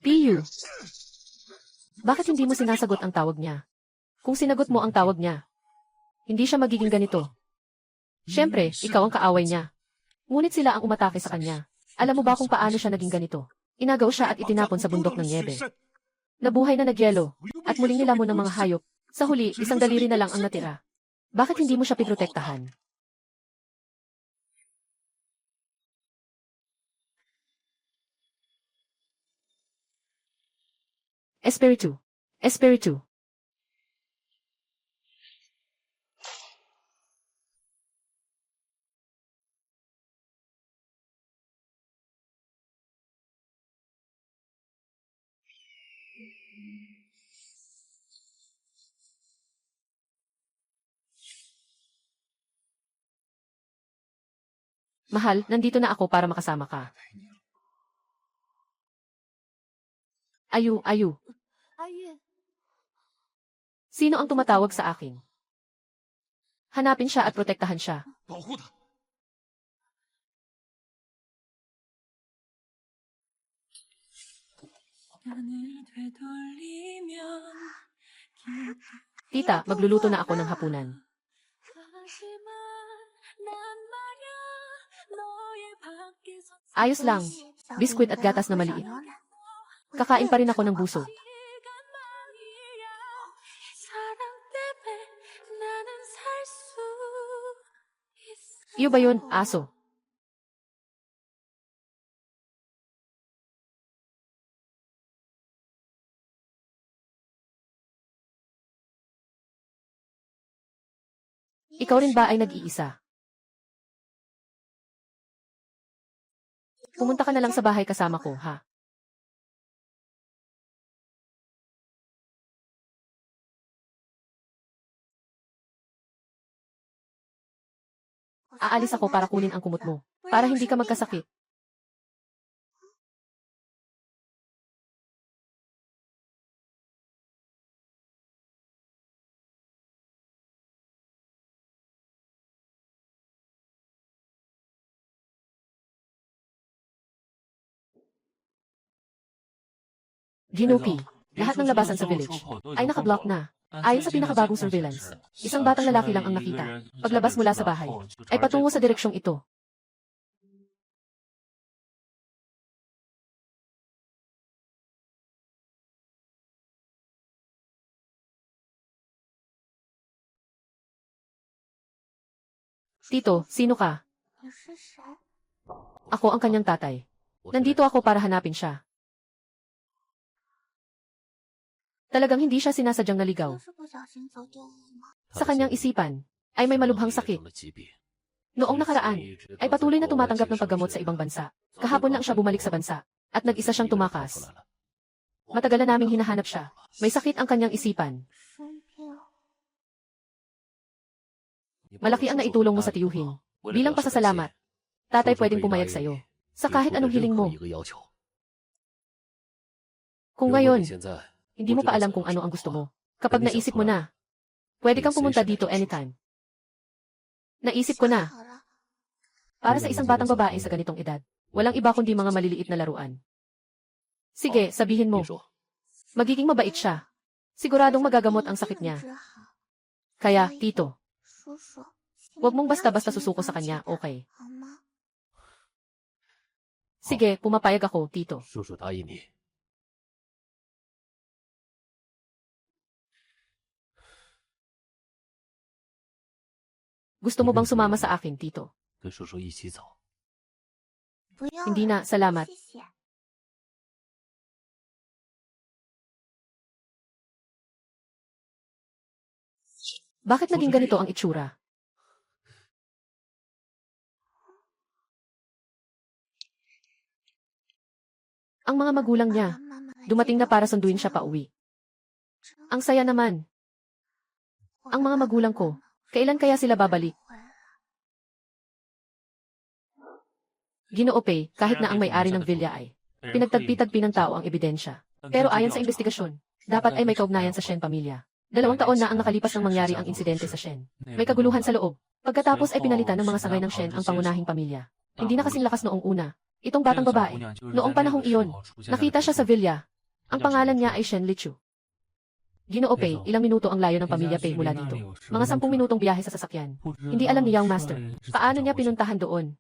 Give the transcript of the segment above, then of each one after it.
Piyu. Bakit hindi mo sinasagot ang tawag niya? Kung sinagot mo ang tawag niya, hindi siya magiging ganito. Siyempre, ikaw ang kaaway niya. Ngunit sila ang umatake sa kanya. Alam mo ba kung paano siya naging ganito? Inagaw siya at itinapon sa bundok ng niebe. Nabuhay na nagyelo, at muling nilamon ng mga hayop. Sa huli, isang daliri na lang ang natira. Bakit hindi mo siya piprotektahan? Espiritu. Espiritu. Mahal, nandito na ako para makasama ka. Ayu, ayu. Sino ang tumatawag sa akin? Hanapin siya at protektahan siya. Tita, magluluto na ako ng hapunan. Ayos lang. Biskwit at gatas na maliit. Kakain pa rin ako ng buso. Iyo ba yun, aso? Ikaw rin ba ay nag-iisa? Pumunta ka na lang sa bahay kasama ko, ha? Aalis ako para kunin ang kumot mo, para hindi ka magkasakit. Ginupi, lahat ng labasan sa village ay nakablock na. Ayon sa pinakabagong surveillance, isang batang lalaki lang ang nakita. Paglabas mula sa bahay, ay patungo sa direksyong ito. Tito, sino ka? Ako ang kanyang tatay. Nandito ako para hanapin siya. Talagang hindi siya sinasadyang naligaw. Sa kanyang isipan, ay may malubhang sakit. Noong nakaraan, ay patuloy na tumatanggap ng paggamot sa ibang bansa. Kahapon lang siya bumalik sa bansa, at nag-isa siyang tumakas. Matagal na naming hinahanap siya. May sakit ang kanyang isipan. Malaki ang naitulong mo sa tiyuhin. Bilang pasasalamat, tatay pwedeng pumayag sa'yo. Sa kahit anong hiling mo. Kung ngayon, hindi mo pa alam kung ano ang gusto mo. Kapag naisip mo na, pwede kang pumunta dito anytime. Naisip ko na. Para sa isang batang babae sa ganitong edad, walang iba kundi mga maliliit na laruan. Sige, sabihin mo. Magiging mabait siya. Siguradong magagamot ang sakit niya. Kaya, Tito, huwag mong basta-basta susuko sa kanya, okay? Sige, pumapayag ako, Tito. Gusto mo bang sumama sa akin, Tito? Hindi na, salamat. Bakit naging ganito ang itsura? Ang mga magulang niya, dumating na para sunduin siya pa uwi. Ang saya naman. Ang mga magulang ko, kailan kaya sila babalik? Ginoo Pei, kahit na ang may-ari ng villa ay pinagtagpi-tagpi ng tao ang ebidensya. Pero ayon sa investigasyon, dapat ay may kaugnayan sa Shen pamilya. 2 taon na ang nakalipas nang mangyari ang insidente sa Shen. May kaguluhan sa loob. Pagkatapos ay pinalitan ng mga sangay ng Shen ang pangunahing pamilya. Hindi na kasing lakas noong una. Itong batang babae, noong panahong iyon, nakita siya sa villa, Ang pangalan niya ay Shen Lichu. Ginoo Pei, ilang minuto ang layo ng pamilya Pei mula dito. Mga 10 minutong biyahe sa sasakyan. Hindi alam ni Young Master. Paano niya pinuntahan doon?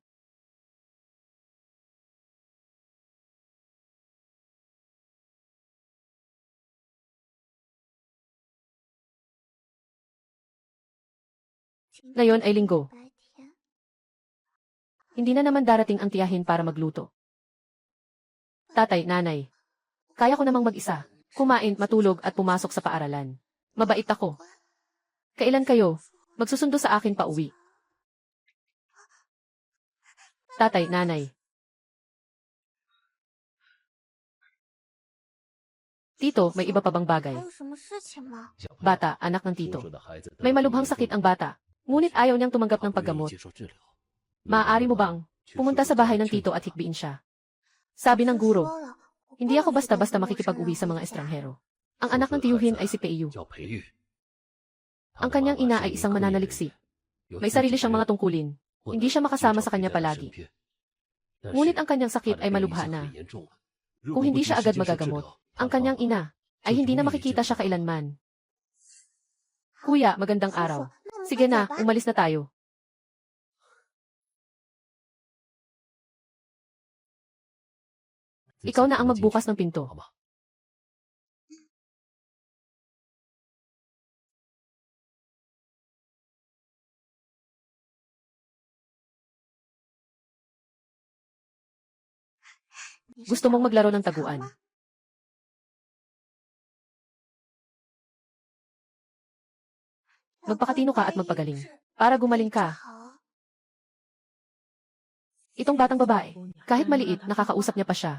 Ngayon ay linggo. Hindi na naman darating ang tiyahin para magluto. Tatay, nanay. Kaya ko namang mag-isa. Kumain, matulog at pumasok sa paaralan. Mabait ako. Kailan kayo? Magsusundo sa akin pa uwi. Tatay, nanay. Tito, may iba pa bang bagay? Bata, anak ng tito. May malubhang sakit ang bata. Ngunit ayaw niyang tumanggap ng paggamot. Maaari mo bang pumunta sa bahay ng tito at hikbiin siya? Sabi ng guro, hindi ako basta-basta makikipag-uwi sa mga estranghero. Ang anak ng tiyuhin ay si Peiyu. Ang kanyang ina ay isang mananaliksik. May sarili siyang mga tungkulin. Hindi siya makasama sa kanya palagi. Ngunit ang kanyang sakit ay malubha na. Kung hindi siya agad magagamot, ang kanyang ina ay hindi na makikita siya kailanman. Kuya, magandang araw. Sige na, umalis na tayo. Ikaw na ang magbukas ng pinto. Gusto mong maglaro ng taguan. Magpakatino ka at magpagaling. Para gumaling ka. Itong batang babae, kahit maliit, nakakausap niya pa siya.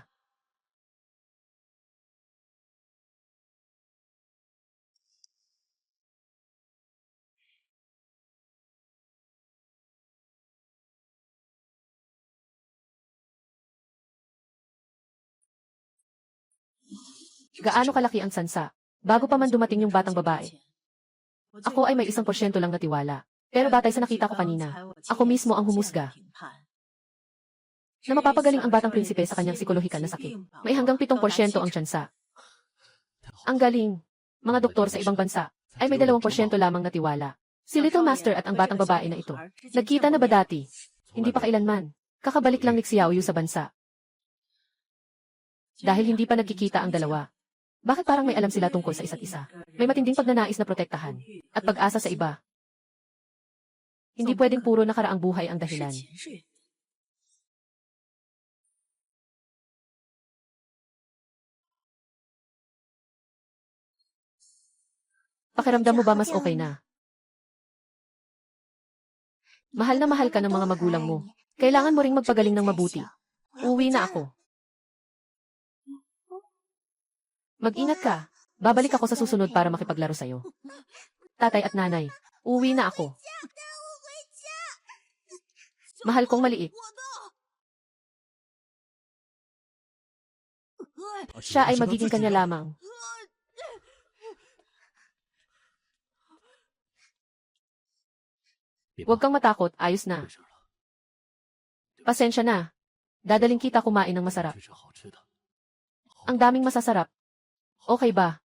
Gaano kalaki ang sansa? Bago pa man dumating yung batang babae. Ako ay may 1% lang na tiwala. Pero batay sa nakita ko kanina, ako mismo ang humusga. Na mapapagaling ang batang prinsipe sa kanyang psikolohikal na sakit. May hanggang 7% ang tsansa. Ang galing. Mga doktor sa ibang bansa ay may 2% lamang na tiwala. Si Little Master at ang batang babae na ito. Nagkita na ba dati? Hindi pa kailanman. Kakabalik lang ni Xiaoyu sa bansa. Dahil hindi pa nagkikita ang dalawa. Bakit parang may alam sila tungkol sa isa't isa? May matinding pagnanais na protektahan at pag-asa sa iba. Hindi pwedeng puro nakaraang buhay ang dahilan. Pakiramdam mo ba mas okay na? Mahal na mahal ka ng mga magulang mo. Kailangan mo ring magpagaling ng mabuti. Uwi na ako. Mag-ingat ka. Babalik ako sa susunod para makipaglaro sa'yo. Tatay at nanay, uwi na ako. Mahal kong maliit. Siya ay magiging kanya lamang. Huwag kang matakot, ayos na. Pasensya na. Dadaling kita kumain ng masarap. Ang daming masasarap. Okay ba?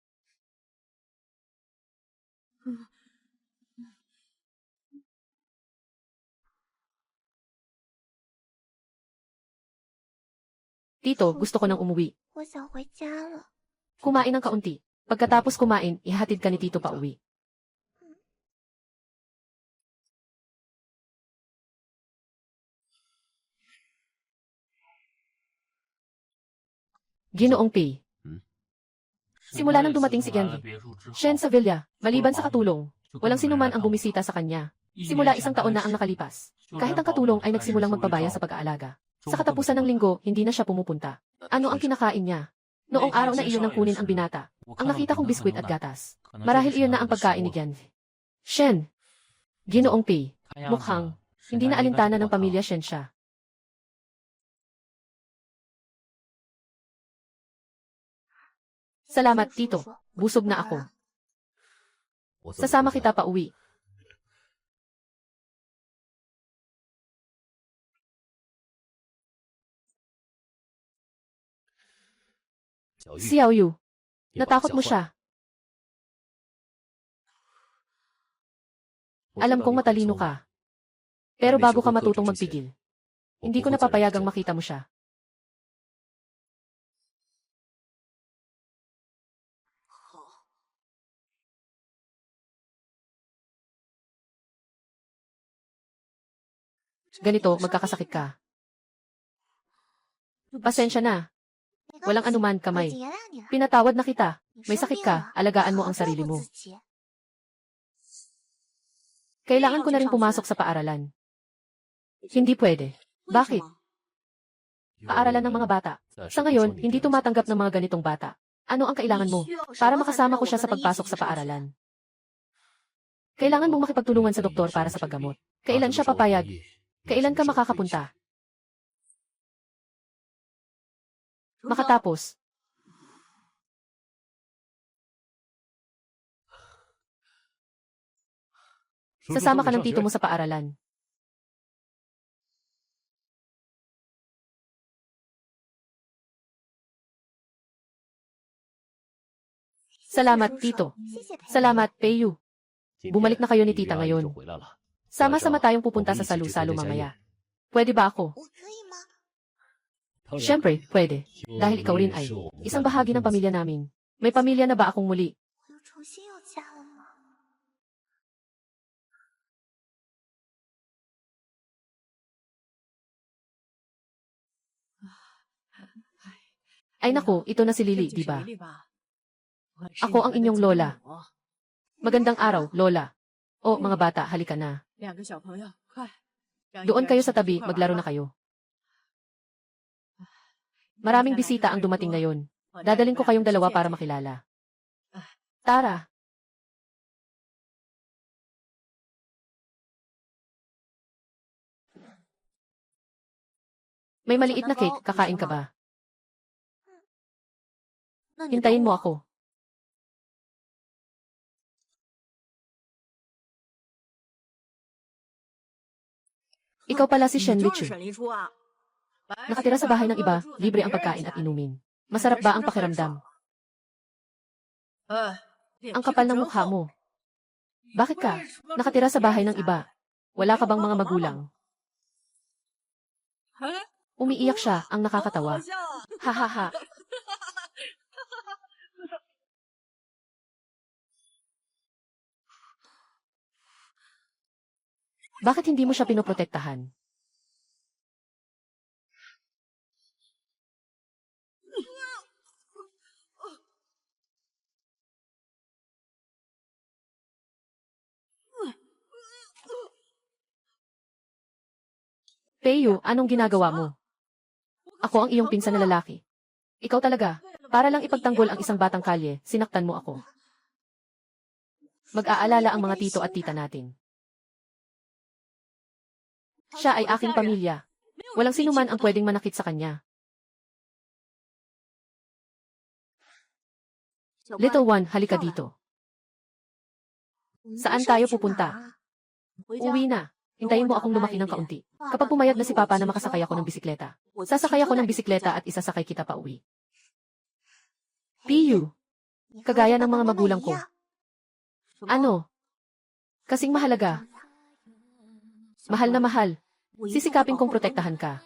Tito, gusto ko nang umuwi. Kumain ng kaunti. Pagkatapos kumain, ihatid ka ni Tito pa uwi. Ginoong Pei. Simula nang dumating si Genli, Shen sa villa, maliban sa katulong, walang sinuman ang bumisita sa kanya. Simula 1 taon na ang nakalipas. Kahit ang katulong ay nagsimulang magpabaya sa pag-aalaga. Sa katapusan ng linggo, hindi na siya pumupunta. Ano ang kinakain niya? Noong araw na iyon nang kunin ang binata. Ang nakita kong biskwit at gatas. Marahil iyon na ang pagkain ni Genli. Shen. Ginoong Pei. Mukhang, hindi na alintana ng pamilya Shen siya. Salamat, Tito. Busog na ako. Sasama kita pa uwi. Xiaoyu. Natakot mo siya. Alam kong matalino ka. Pero bago ka matutong magpigil, hindi ko napapayagang makita mo siya. Ganito, magkakasakit ka. Pasensya na. Walang anuman, kamay. Pinatawad na kita. May sakit ka, alagaan mo ang sarili mo. Kailangan ko na rin pumasok sa paaralan. Hindi pwede. Bakit? Paaralan ng mga bata. Sa ngayon, hindi tumatanggap ng mga ganitong bata. Ano ang kailangan mo? Para makasama ko siya sa pagpasok sa paaralan. Kailangan mong makipagtulungan sa doktor para sa paggamot. Kailan siya papayag? Kailan ka makakapunta? Makatapos. Sasama ka ng tito mo sa paaralan. Salamat, tito. Salamat, Peiyu. Bumalik na kayo ni tita ngayon. Sama-sama tayong pupunta sa salu-salo mamaya. Pwede ba ako? Siyempre, pwede. Dahil ikaw rin ay isang bahagi ng pamilya namin. May pamilya na ba akong muli? Ay naku, ito na si Lily, di ba? Ako ang inyong lola. Magandang araw, lola. O, mga bata, halika na. Doon kayo sa tabi, maglaro na kayo. Maraming bisita ang dumating ngayon. Dadaling ko kayong dalawa para makilala. Tara. May maliit na cake, kakain ka ba? Hintayin mo ako. Ikaw pala si Shen Lichu. Nakatira sa bahay ng iba, libre ang pagkain at inumin. Masarap ba ang pakiramdam? Ang kapal ng mukha mo. Bakit ka? Nakatira sa bahay ng iba. Wala ka bang mga magulang? Umiiyak siya, ang nakakatawa. Ha ha ha. Bakit hindi mo siya pinoprotektahan? Peiyu, anong ginagawa mo? Ako ang iyong pinsan na lalaki. Ikaw talaga. Para lang ipagtanggol ang isang batang kalye, sinaktan mo ako. Mag-aalala ang mga tito at tita natin. Siya ay aking pamilya. Walang sinuman ang pwedeng manakit sa kanya. Little one, halika dito. Saan tayo pupunta? Uwi na. Hintayin mo akong lumaki ng kaunti. Kapag pumayag na si Papa na makasakay ako ng bisikleta, sasakay ako ng bisikleta at isasakay kita pa uwi. Piyu. Kagaya ng mga magulang ko. Ano? Kasing mahalaga. Mahal na mahal. Sisikapin kong protektahan ka.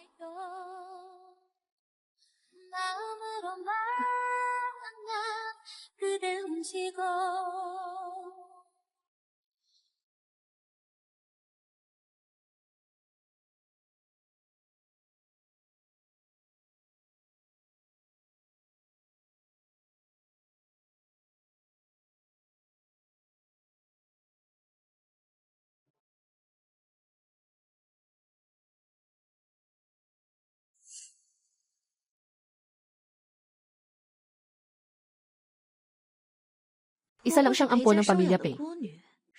Isa lang siyang ampon ng pamilya Pei.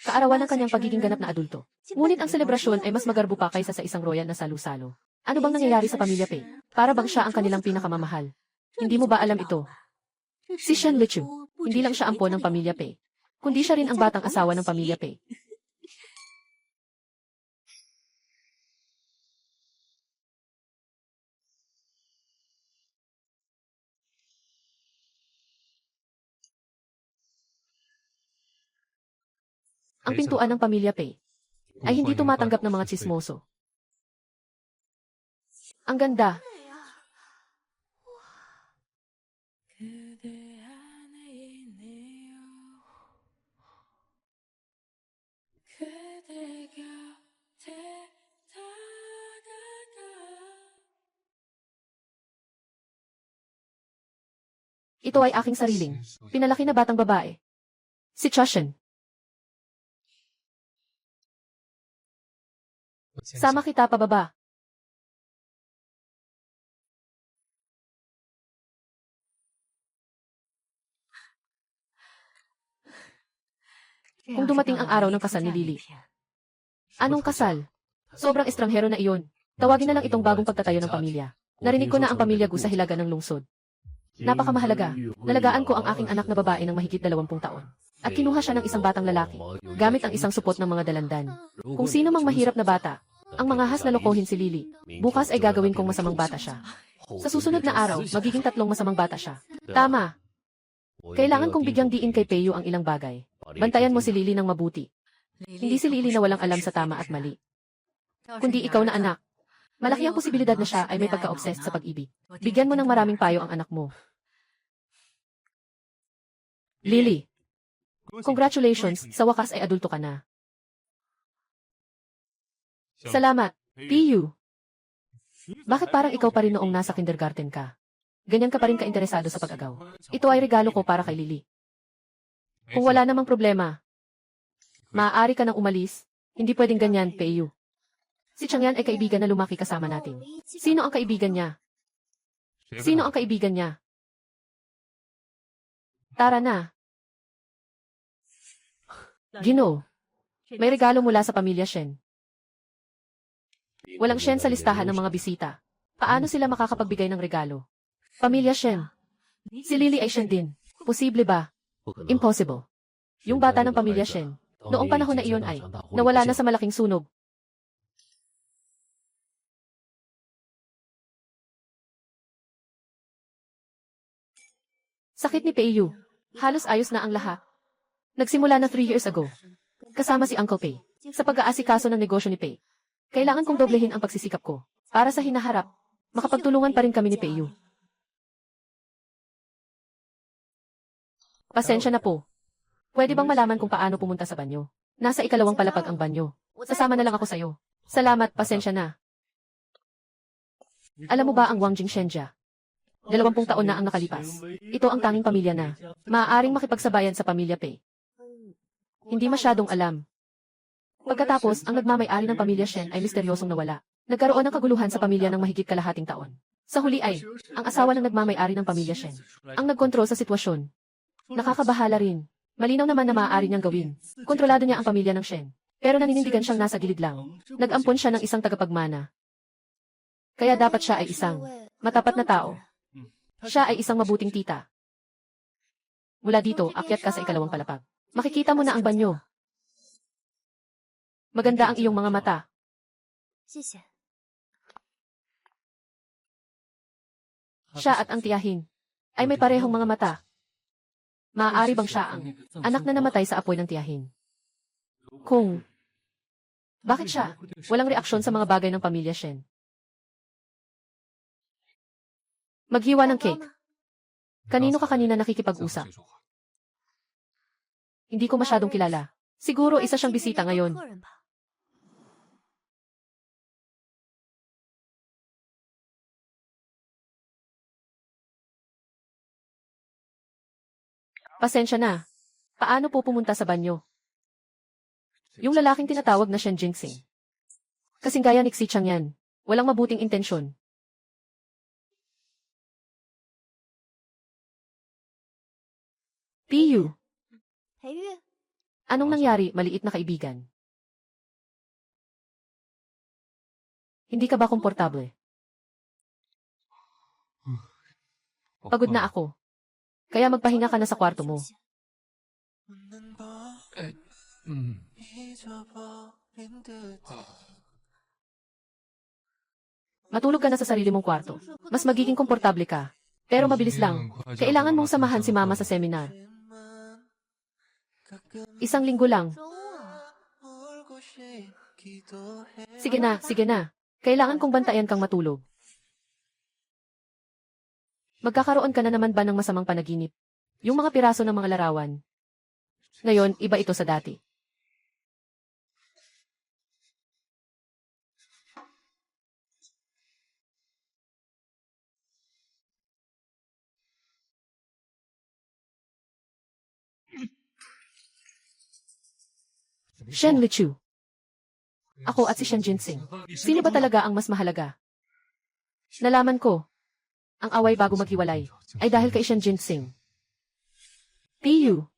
Kaarawan ng kanyang pagiging ganap na adulto. Ngunit ang selebrasyon ay mas magarbo pa kaysa sa isang royal na salu-salo. Ano bang nangyayari sa pamilya Pei? Para bang siya ang kanilang pinakamamahal? Hindi mo ba alam ito? Si Shen Lichu, hindi lang siya ampon ng pamilya Pei, kundi siya rin ang batang asawa ng pamilya Pei. Ang pintuan ng Pamilya Pei ay hindi tumatanggap ng mga tsismoso. Ang ganda. Ito ay aking sariling, pinalaki na batang babae. Si Chashen. Sama kita pababa. Kung dumating ang araw ng kasal ni Lily. Anong kasal? Sobrang estranghero na iyon. Tawagin na lang itong bagong pagtatayo ng pamilya. Narinig ko na ang pamilya Gu sa hilaga ng lungsod. Napakamahalaga. Nalagaan ko ang aking anak na babae ng mahigit 20 taon. At kinuha siya ng isang batang lalaki, gamit ang isang supot ng mga dalandan. Kung sino mang mahirap na bata, ang mangahas na lokohin si Lily. Bukas ay gagawin kong masamang bata siya. Sa susunod na araw, magiging 3 masamang bata siya. Tama. Kailangan kong bigyang diin kay Peyo ang ilang bagay. Bantayan mo si Lily ng mabuti. Hindi si Lily na walang alam sa tama at mali. Kundi ikaw na anak. Malaki ang posibilidad na siya ay may pagka-obsessed sa pag-ibig. Bigyan mo ng maraming payo ang anak mo. Lily, congratulations, sa wakas ay adulto ka na. Salamat, Piyu. Bakit parang ikaw pa rin noong nasa kindergarten ka? Ganyan ka pa rin ka-interesado sa pag-agaw. Ito ay regalo ko para kay Lily. Kung wala namang problema, maaari ka nang umalis. Hindi pwedeng ganyan, Piyu. Si Changyan ay kaibigan na lumaki kasama natin. Sino ang kaibigan niya? Sino ang kaibigan niya? Tara na. Ginoo, may regalo mula sa pamilya Shen. Walang Shen sa listahan ng mga bisita. Paano sila makakapagbigay ng regalo? Pamilya Shen. Si Lily ay Shen din. Posible ba? Impossible. Yung bata ng pamilya Shen, noong panahon na iyon ay nawala na sa malaking sunog. Sakit ni Peiyu. Halos ayos na ang lahat. Nagsimula na 3 years ago. Kasama si Uncle Pei. Sa pag-aasikaso ng negosyo ni Pei. Kailangan kong doblehin ang pagsisikap ko. Para sa hinaharap, makapagtulungan pa rin kami ni Peiyu. Pasensya na po. Pwede bang malaman kung paano pumunta sa banyo? Nasa 2 palapag ang banyo. Sasama na lang ako sa'yo. Salamat, pasensya na. Alam mo ba ang Wang Jingshenjia? 20 taon na ang nakalipas. Ito ang tanging pamilya na maaaring makipagsabayan sa pamilya Pei. Hindi masyadong alam. Pagkatapos, ang nagmamay-ari ng pamilya Shen ay misteryosong nawala. Nagkaroon ng kaguluhan sa pamilya ng mahigit kalahating taon. Sa huli ay, ang asawa ng nagmamay-ari ng pamilya Shen ang nagkontrol sa sitwasyon. Nakakabahala rin. Malinaw naman na maaari niyang gawin. Kontrolado niya ang pamilya ng Shen. Pero naninindigan siyang nasa gilid lang. Nag-ampon siya ng isang tagapagmana. Kaya dapat siya ay isang matapat na tao. Siya ay isang mabuting tita. Mula dito, akyat ka sa 2 palapag. Makikita mo na ang banyo. Maganda ang iyong mga mata. Siya at ang tiyahin ay may parehong mga mata. Maaari bang siya ang anak na namatay sa apoy ng tiyahin? Bakit siya? Walang reaksyon sa mga bagay ng pamilya Shen. Maghiwa ng cake. Kanino ka kanina nakikipag-usap? Hindi ko masyadong kilala. Siguro isa siyang bisita ngayon. Pasensya na. Paano po pumunta sa banyo? Yung lalaking tinatawag na Shen Jinxing. Kasing gaya ni Xi Changyan. Walang mabuting intensyon. Piyu. Anong nangyari, maliit na kaibigan? Hindi ka ba komportable? Pagod na ako. Kaya magpahinga ka na sa kwarto mo. Matulog ka na sa sarili mong kwarto. Mas magiging komportable ka. Pero mabilis lang. Kailangan mong samahan si Mama sa seminar. 1 linggo lang. Sige na, sige na. Kailangan kong bantayan kang matulog. Magkakaroon ka na naman ba ng masamang panaginip? Yung mga piraso ng mga larawan. Ngayon, iba ito sa dati. Shen Lichu. Ako at si Shen Jinsing. Sino ba talaga ang mas mahalaga? Nalaman ko, ang away bago maghiwalay ay dahil kay Shen Jinsing. Piyu.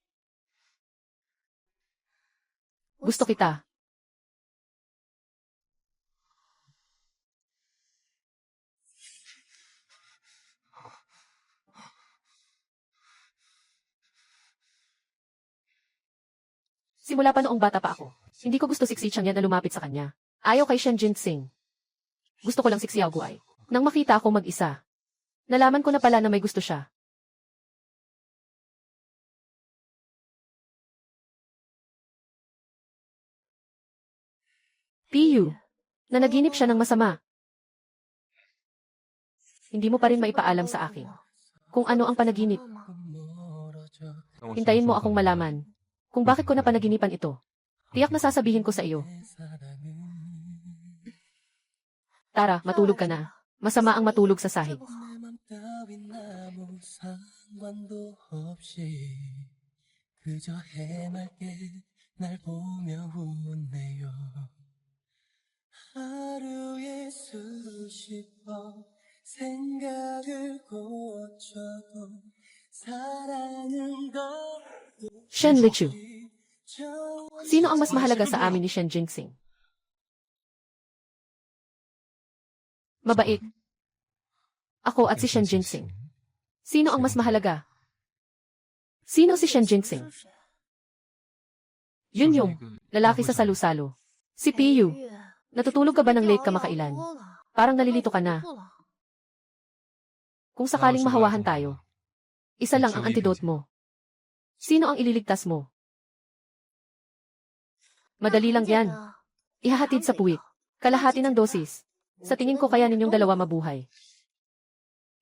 Gusto kita. Simula pa noong bata pa ako, hindi ko gusto si Xichang yan na lumapit sa kanya. Ayaw kay Shen Jinsing. Gusto ko lang si Xiao Guai. Nang makita ako mag-isa, nalaman ko na pala na may gusto siya. Piyu, nanaginip siya ng masama. Hindi mo pa rin maipaalam sa akin kung ano ang panaginip. Hintayin mo akong malaman kung bakit ko napanaginipan ito. Tiyak na sasabihin ko sa iyo. Tara, matulog ka na. Masama ang matulog sa sahig. Shen Lichu. Sino ang mas mahalaga sa amin ni Shen Jinsing? Mabait. Ako at si Shen Jinsing. Sino ang mas mahalaga? Sino si Shen Jinsing? Yun yung lalaki sa salu-salo. Si Piyu. Natutulog ka ba ng late kamakailan? Parang nalilito ka na. Kung sakaling mahawahan tayo, isa lang ang antidote mo. Sino ang ililigtas mo? Madali lang yan. Ihahatid sa puwit. Kalahati ng dosis. Sa tingin ko kaya ninyong dalawa mabuhay.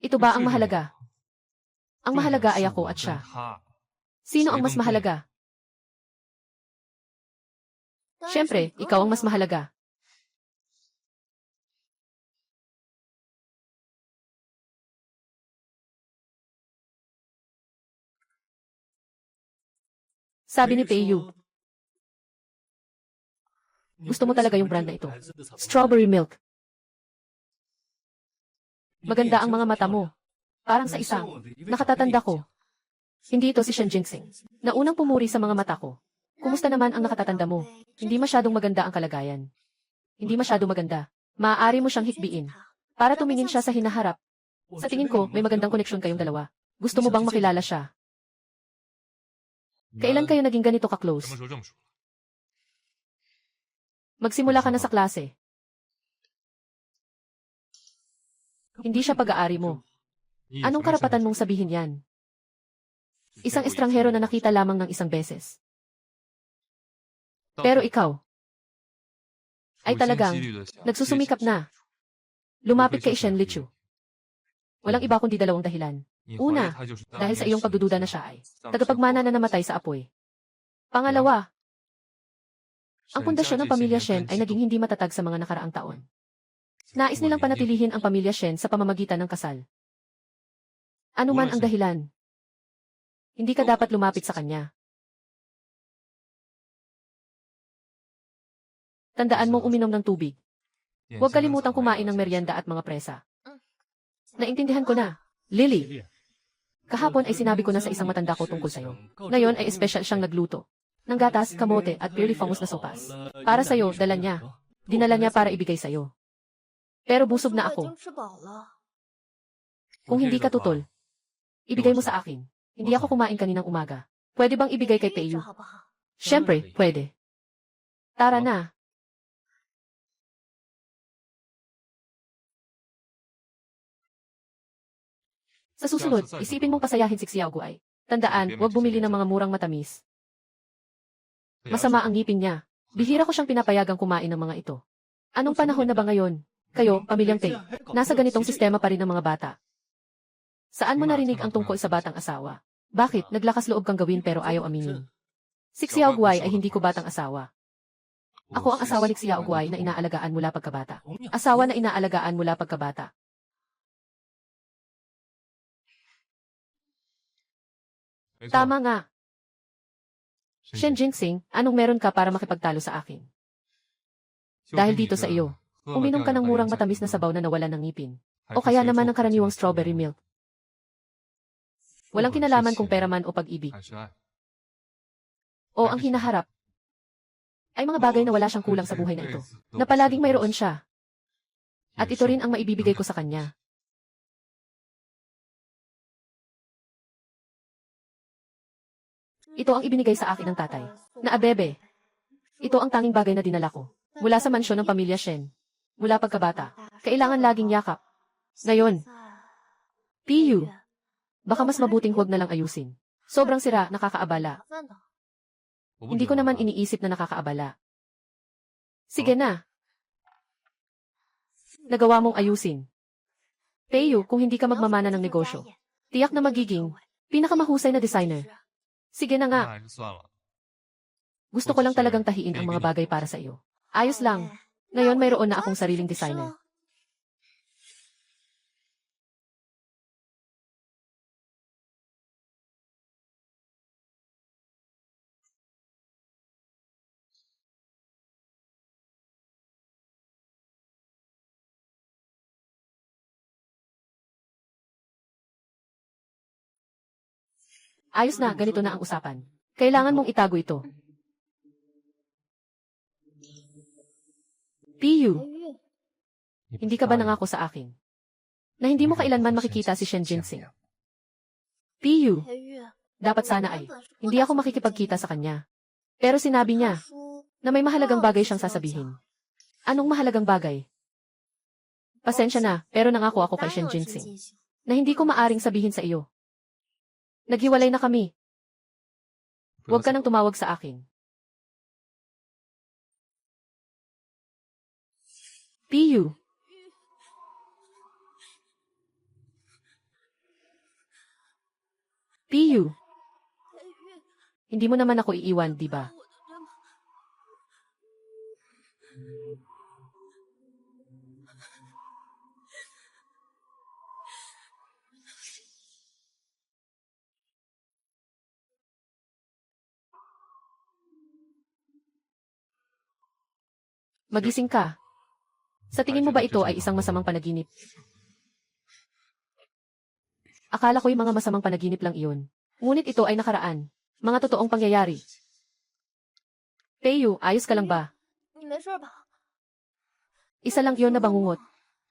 Ito ba ang mahalaga? Ang mahalaga ay ako at siya. Sino ang mas mahalaga? Siyempre, ikaw ang mas mahalaga. Sabi ni Peiyu, gusto mo talaga yung brand na ito. Strawberry milk. Maganda ang mga mata mo. Parang sa isang nakatatanda ko. Hindi ito si Shen Jinsing. Na unang pumuri sa mga mata ko. Kumusta naman ang nakatatanda mo? Hindi masyadong maganda ang kalagayan. Hindi masyadong maganda. Maaari mo siyang hikbiin. Para tumingin siya sa hinaharap. Sa tingin ko, may magandang koneksyon kayong dalawa. Gusto mo bang makilala siya? Kailan kayo naging ganito ka-close? Magsimula ka na sa klase. Hindi siya pag-aari mo. Anong karapatan mong sabihin yan? Isang estranghero na nakita lamang ng isang beses. Pero ikaw, ay talagang nagsusumikap na. Lumapit kay Shen Lichu. Walang iba kundi dalawang dahilan. Una, dahil sa iyong pagdududa na siya ay tagapagmana na namatay sa apoy. Pangalawa, ang pundasyon ng pamilya Shen ay naging hindi matatag sa mga nakaraang taon. Nais nilang panatilihin ang pamilya Shen sa pamamagitan ng kasal. Ano man ang dahilan, hindi ka dapat lumapit sa kanya. Tandaan mong uminom ng tubig. Huwag kalimutang kumain ng merienda at mga presa. Naintindihan ko na, Lily. Kahapon ay sinabi ko na sa isang matanda ko tungkol sa'yo. Ngayon ay espesyal siyang nagluto. Ng gatas, kamote at purely famous na sopas. Para sa'yo, dala niya. Dinala niya para ibigay sa'yo. Pero busog na ako. Kung hindi ka tutol, ibigay mo sa akin. Hindi ako kumain kaninang umaga. Pwede bang ibigay kay Peiyu? Siyempre, pwede. Tara na. Sa susunod, isipin mong pasayahin si Xiao Guai. Tandaan, huwag bumili ng mga murang matamis. Masama ang ngipin niya. Bihira ko siyang pinapayagang kumain ng mga ito. Anong panahon na ba ngayon? Kayo, pamilyang Pei, nasa ganitong sistema pa rin ang mga bata. Saan mo narinig ang tungkol sa batang asawa? Bakit, naglakas loob kang gawin pero ayaw aminin? Si Xiao Guai ay hindi ko batang asawa. Ako ang asawa ni Xiao Guai na inaalagaan mula pagkabata. Asawa na inaalagaan mula pagkabata. Tama nga. Shen Jinxing, anong meron ka para makipagtalo sa akin? Dahil dito sa iyo, uminom ka ng murang matamis na sabaw na nawalan ng ngipin. O kaya naman ng karaniwang strawberry milk. Walang kinalaman kung pera man o pag-ibig. O ang hinaharap ay mga bagay na wala siyang kulang sa buhay na ito, na palaging mayroon siya. At ito rin ang maibibigay ko sa kanya. Ito ang ibinigay sa akin ng tatay, na abebe. Ito ang tanging bagay na dinala ko, mula sa mansyon ng pamilya Shen. Mula pagkabata, kailangan laging yakap. Ngayon, Piyu, baka mas mabuting huwag na lang ayusin. Sobrang sira, nakakaabala. Hindi ko naman iniisip na nakakaabala. Sige na. Nagawa mong ayusin. Piyu, kung hindi ka magmamana ng negosyo, tiyak na magiging pinakamahusay na designer. Sige na nga. Gusto ko lang talagang tahiin ang mga bagay para sa iyo. Ayos lang. Ngayon mayroon na akong sariling designer. Ayos na, ganito na ang usapan. Kailangan mong itago ito. Piyu, hindi ka ba nangako sa akin na hindi mo kailanman makikita si Shen Jinxing? Piyu, dapat sana ay hindi ako makikipagkita sa kanya. Pero sinabi niya na may mahalagang bagay siyang sasabihin. Anong mahalagang bagay? Pasensya na, pero nangako ako kay Shen Jinxing na hindi ko maaring sabihin sa iyo. Naghiwalay na kami. Huwag ka nang tumawag sa akin. Piyu. Piyu. Hindi mo naman ako iiwan, di ba? Magising ka. Sa tingin mo ba ito ay isang masamang panaginip? Akala ko'y mga masamang panaginip lang iyon. Ngunit ito ay nakaraan. Mga totoong pangyayari. Piyu, ayos ka lang ba? Isa lang iyon na bangungot.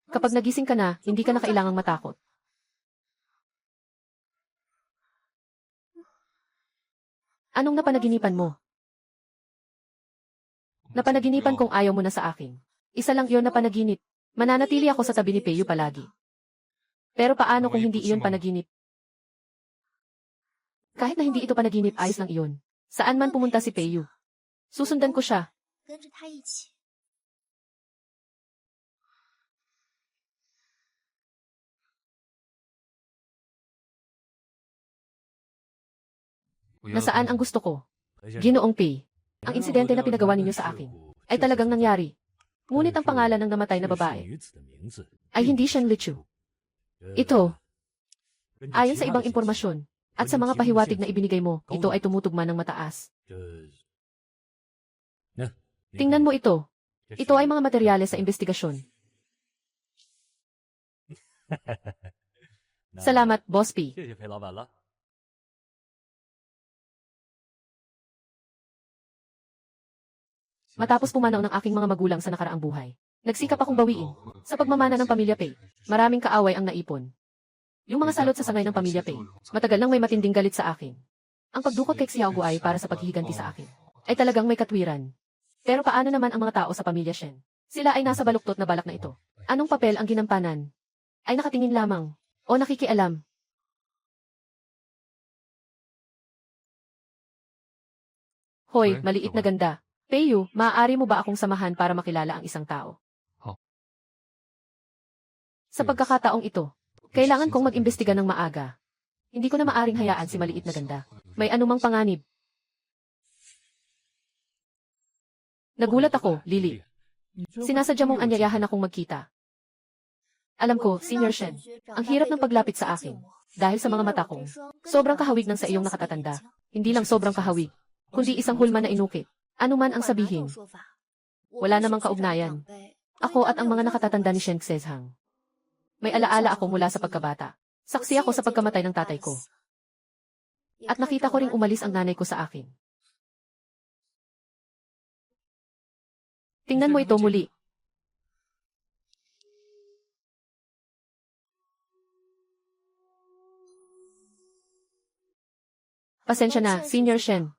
Kapag nagising ka na, hindi ka na kailangang matakot. Anong napanaginipan mo? Napanaginipan kong ayaw mo na sa akin. Isa lang iyon na panaginip. Mananatili ako sa tabi ni Piyu palagi. Pero paano kung hindi iyon panaginip? Kahit na hindi ito panaginip, ayos lang iyon. Saan man pumunta si Piyu, susundan ko siya. Nasaan ang gusto ko? Ginoong Pei. Ang insidente na pinagawa ninyo sa akin ay talagang nangyari. Ngunit ang pangalan ng namatay na babae ay hindi Shen Lichu. Ito, ayon sa ibang impormasyon at sa mga pahiwatig na ibinigay mo, ito ay tumutugma ng mataas. Tingnan mo ito. Ito ay mga materyales sa investigasyon. Salamat, Boss P. Matapos pumanaw ng aking mga magulang sa nakaraang buhay, nagsikap akong bawiin sa pagmamana ng pamilya Pei. Maraming kaaway ang naipon. Yung mga salot sa sangay ng pamilya Pei, matagal nang may matinding galit sa akin. Ang pagdukot kay Xiao Guai para sa paghihiganti sa akin ay talagang may katwiran. Pero paano naman ang mga tao sa pamilya Shen? Sila ay nasa baluktot na balak na ito. Anong papel ang ginampanan? Ay nakatingin lamang o nakikialam? Hoy, maliit na ganda. Peiyu, maaari mo ba akong samahan para makilala ang isang tao? Sa pagkakataong ito, kailangan kong mag-imbestiga ng maaga. Hindi ko na maaring hayaan si maliit na ganda. May anumang panganib. Nagulat ako, Lily. Sinasadya mong anyayahan akong magkita. Alam ko, Senior Shen, ang hirap ng paglapit sa akin. Dahil sa mga mata kong, sobrang kahawig ng sa iyong nakatatanda. Hindi lang sobrang kahawig, kundi isang hulma na inukit. Ano man ang sabihin. Wala namang kaugnayan. Ako at ang mga nakatatanda ni Shen Xezhang. May alaala ako mula sa pagkabata. Saksi ako sa pagkamatay ng tatay ko. At nakita ko ring umalis ang nanay ko sa akin. Tingnan mo ito muli. Pasensya na, Senior Shen.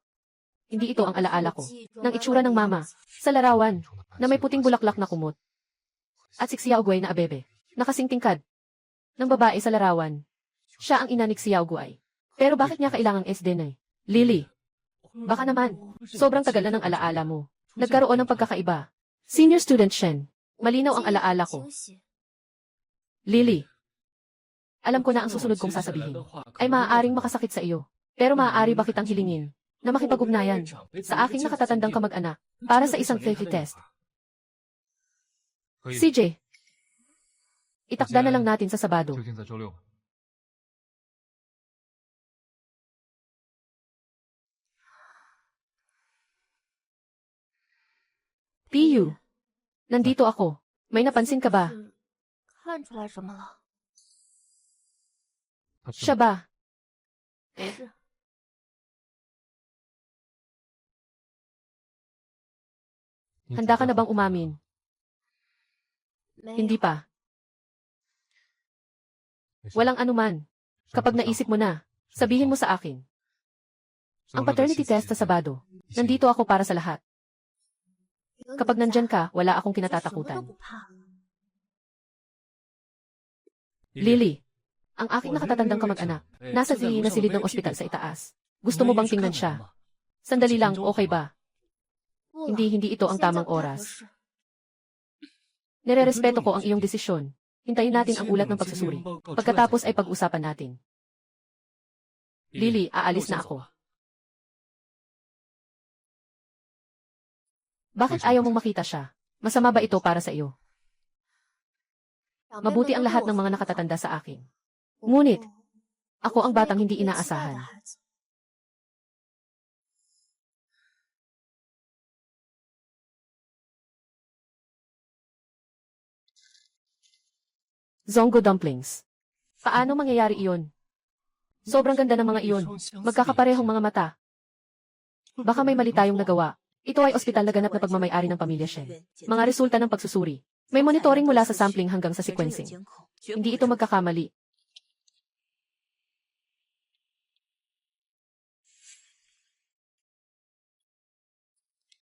Hindi ito ang alaala ko. Nang itsura ng mama, sa larawan, na may puting bulaklak na kumot. At si Xiao Guai na abebe, nakasing tingkad. Ng babae sa larawan. Siya ang ina ni Xiao Guai. Pero bakit niya kailangang SDNA? Lily. Baka naman, sobrang tagal na ng alaala mo. Nagkaroon ng pagkakaiba. Senior Student Shen, malinaw ang alaala ko. Lily. Alam ko na ang susunod kong sasabihin ay maaaring makasakit sa iyo. Pero maaari ba kitang hilingin na makipag-ugnayan sa aking nakatatandang kamag-anak para sa isang faith test? CJ, itakda na lang natin sa Sabado. Peiyu, nandito ako. May napansin ka ba? Siya ba? Handa ka na bang umamin? Hindi pa. Walang anuman. Kapag naisip mo na, sabihin mo sa akin. Ang paternity test sa Sabado. Nandito ako para sa lahat. Kapag nandyan ka, wala akong kinatatakutan. Lily, ang aking nakatatandang kamag-anak, nasa silid ng ospital sa itaas. Gusto mo bang tingnan siya? Sandali lang, okay ba? Hindi ito ang tamang oras. Nirerespeto ko ang iyong desisyon. Hintayin natin ang ulat ng pagsusuri. Pagkatapos ay pag-usapan natin. Lily, aalis na ako. Bakit ayaw mong makita siya? Masama ba ito para sa iyo? Mabuti ang lahat ng mga nakatatanda sa akin. Ngunit, ako ang batang hindi inaasahan. Zongo dumplings. Paano mangyayari iyon? Sobrang ganda ng mga iyon. Magkakaparehong mga mata. Baka may mali tayong nagawa. Ito ay ospital na ganap na pagmamayari ng pamilya Shen. Mga resulta ng pagsusuri. May monitoring mula sa sampling hanggang sa sequencing. Hindi ito magkakamali.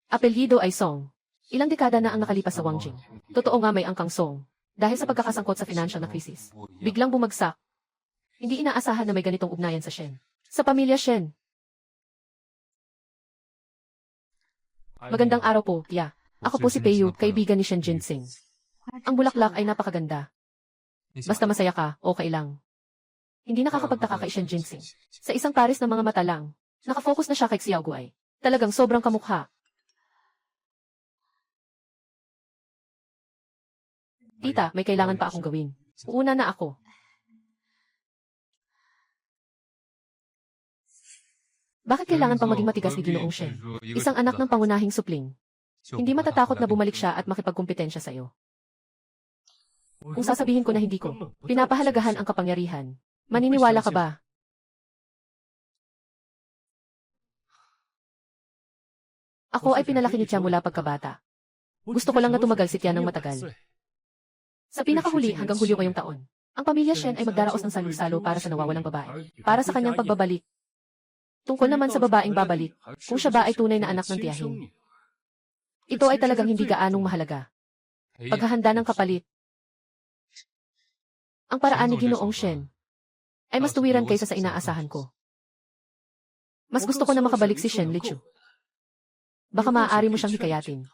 Apelyido ay Song. Ilang dekada na ang nakalipas sa Wangjing. Totoo nga may angkang Song. Dahil sa pagkakasangkot sa financial na krisis. Biglang bumagsak. Hindi inaasahan na may ganitong ugnayan sa Shen. Sa pamilya Shen. Magandang araw po, Tia. Ako po si Peiyu, kaibigan ni Shen Jinsing. Ang bulaklak ay napakaganda. Basta masaya ka, okay lang. Hindi nakakapagtaka kay Shen Jinsing. Sa isang pares ng mga mata lang, nakafocus na siya kay Xiao Guai. Talagang sobrang kamukha. Tita, may kailangan pa akong gawin. Uuna na ako. Bakit kailangan pang maging matigas ni Ginoong Shen? Isang anak ng pangunahing supling. Hindi matatakot na bumalik siya at makipagkumpetensya sa'yo. Kung sasabihin ko na hindi ko, pinapahalagahan ang kapangyarihan. Maniniwala ka ba? Ako ay pinalaki ni Tia mula pagkabata. Gusto ko lang na tumagal si Tia ng matagal. Sa pinakahuli hanggang Hulyo ngayong taon, ang pamilya Shen ay magdaraos ng salu-salo para sa nawawalang babae, para sa kanyang pagbabalik. Tungkol naman sa babaeng babalik, kung siya ba ay tunay na anak ng tiyahin. Ito ay talagang hindi gaanong mahalaga. Paghahanda ng kapalit. Ang paraan ni Ginoong Shen ay mas tuwiran kaysa sa inaasahan ko. Mas gusto ko na makabalik si Shen Lichu. Baka maaari mo siyang hikayatin.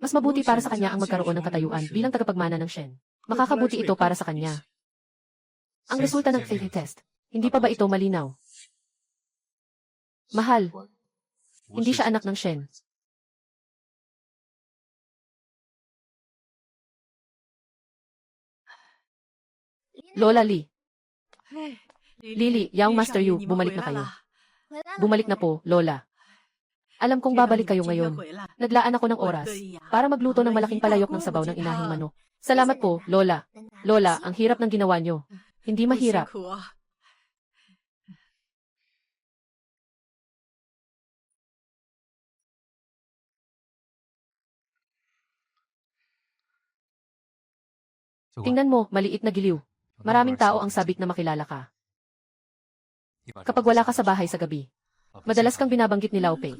Mas mabuti para sa kanya ang magkaroon ng katayuan bilang tagapagmana ng Shen. Makakabuti ito para sa kanya. Ang resulta ng faith test. Hindi pa ba ito malinaw? Mahal, hindi siya anak ng Shen. Lola Lee. Lily, Yang Master Yu, bumalik na kayo. Bumalik na po, Lola. Alam kong babalik kayo ngayon. Naglaan ako ng oras para magluto ng malaking palayok ng sabaw ng inahing manok. Salamat po, Lola. Lola, ang hirap ng ginawa nyo. Hindi mahirap. Tingnan mo, maliit na giliw. Maraming tao ang sabik na makilala ka. Kapag wala ka sa bahay sa gabi, madalas kang binabanggit ni Lao Pei.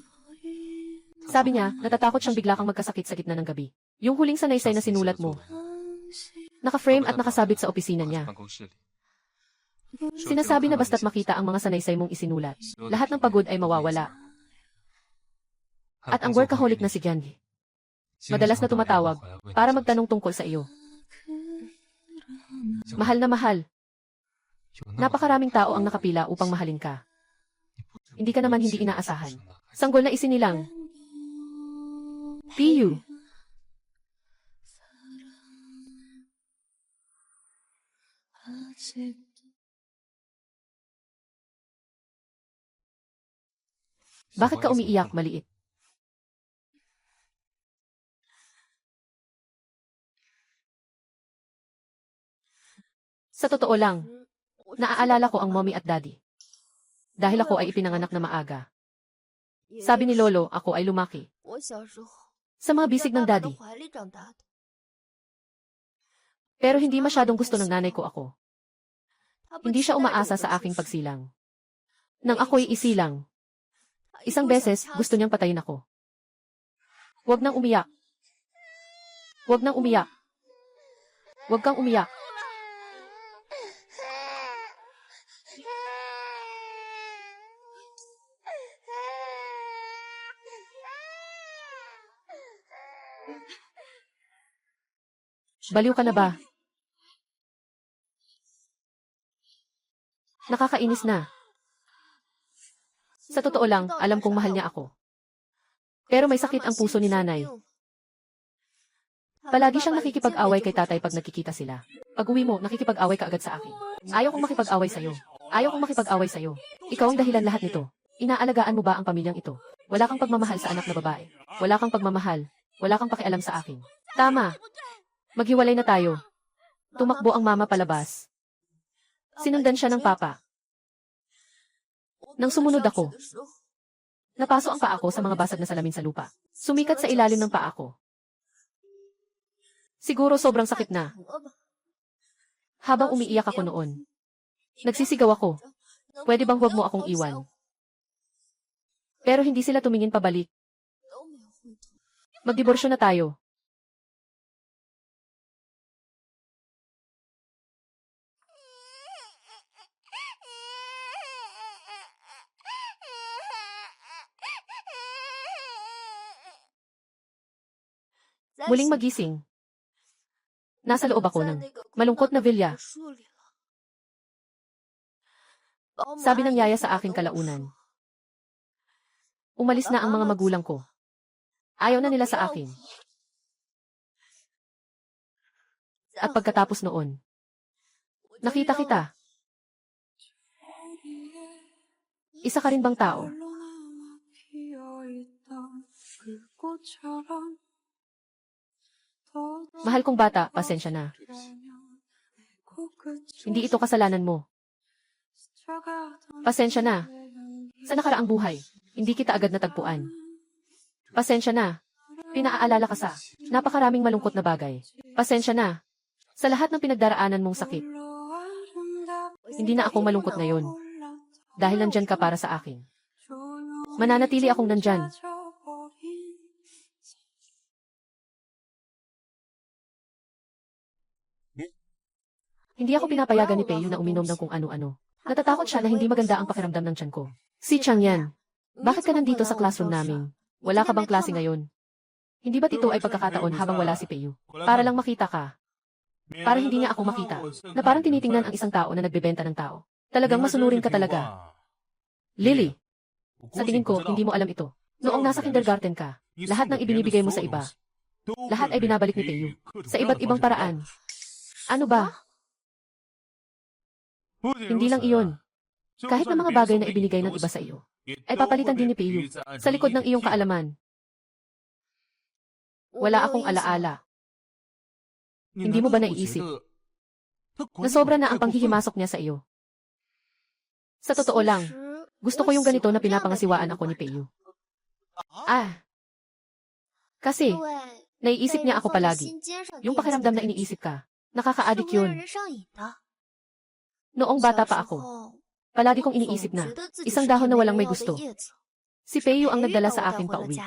Sabi niya, natatakot siyang bigla kang magkasakit sa gitna ng gabi. Yung huling sanaysay na sinulat mo, naka-frame at nakasabit sa opisina niya. Sinasabi na basta't makita ang mga sanaysay mong isinulat, lahat ng pagod ay mawawala. At ang workaholic na si Gyan, madalas na tumatawag para magtanong tungkol sa iyo. Mahal na mahal. Napakaraming tao ang nakapila upang mahalin ka. Hindi ka naman hindi inaasahan. Sanggol na isinilang. PU. Bakit ka umiiyak, maliit? Sa totoo lang, naaalala ko ang mommy at daddy. Dahil ako ay ipinanganak na maaga. Sabi ni Lolo, ako ay lumaki sa mga bisig ng daddy. Pero hindi masyadong gusto ng nanay ko ako. Hindi siya umaasa sa aking pagsilang. Nang ako'y isilang, isang beses gusto niyang patayin ako. Huwag nang umiyak. Huwag nang umiyak. Huwag kang umiyak. Baliw ka na ba? Nakakainis na. Sa totoo lang, alam kong mahal niya ako. Pero may sakit ang puso ni nanay. Palagi siyang nakikipag-away kay tatay pag nagkikita sila. Pag uwi mo, nakikipag-away ka agad sa akin. Ayaw kong makipag-away sa'yo. Ayaw kong makipag-away sa'yo. Ikaw ang dahilan lahat nito. Inaalagaan mo ba ang pamilyang ito? Wala kang pagmamahal sa anak na babae. Wala kang pagmamahal. Wala kang pakialam sa akin. Tama. Maghiwalay na tayo. Tumakbo ang mama palabas. Sinundan siya ng papa. Nang sumunod ako, napaso ang paa ko sa mga basag na salamin sa lupa. Sumikat sa ilalim ng paa ko. Siguro sobrang sakit na. Habang umiiyak ako noon, nagsisigaw ako. Pwede bang huwag mo akong iwan? Pero hindi sila tumingin pabalik. Magdiborsyo na tayo. Muling magising. Nasa loob ako ng malungkot na villa. Sabi ng yaya sa aking kalaunan. Umalis na ang mga magulang ko. Ayaw na nila sa akin. At pagkatapos noon, nakita kita. Isa ka rin bang tao? Mahal kong bata, pasensya na. Hindi ito kasalanan mo. Pasensya na. Sa nakaraang buhay, hindi kita agad natagpuan. Pasensya na. Pinaaalala ka sa napakaraming malungkot na bagay. Pasensya na. Sa lahat ng pinagdaraanan mong sakit. Hindi na ako malungkot ngayon. Dahil nandyan ka para sa akin. Mananatili akong nandyan. Hindi ako pinapayagan ni Peyo na uminom ng kung ano-ano. Natatakot siya na hindi maganda ang pakiramdam ng tiyan ko. Si Chang yan. Bakit ka nandito sa classroom namin? Wala ka bang klase ngayon? Hindi ba't ito ay pagkakataon habang wala si Peiyu? Para lang makita ka. Para hindi niya ako makita. Na parang tinitingnan ang isang tao na nagbebenta ng tao. Talagang masunurin ka talaga. Lily, sa tingin ko, hindi mo alam ito. Noong nasa kindergarten ka, lahat ng ibinibigay mo sa iba, lahat ay binabalik ni Peiyu. Sa iba't ibang paraan. Ano ba? Hindi lang iyon. Kahit na mga bagay na ibinigay ng iba sa iyo, ay papalitan din ni Peiyu. Sa likod ng iyong kaalaman. Wala akong alaala. Hindi mo ba naiisip na sobra na ang panghihimasok niya sa iyo? Sa totoo lang, gusto ko yung ganito na pinapangasiwaan ako ni Peiyu. Kasi, naiisip niya ako palagi. Yung pakiramdam na iniisip ka, nakaka-addict yun. Noong bata pa ako, palagi kong iniisip na, isang dahon na walang may gusto. Si Peiyu ang nagdala sa akin pauwi.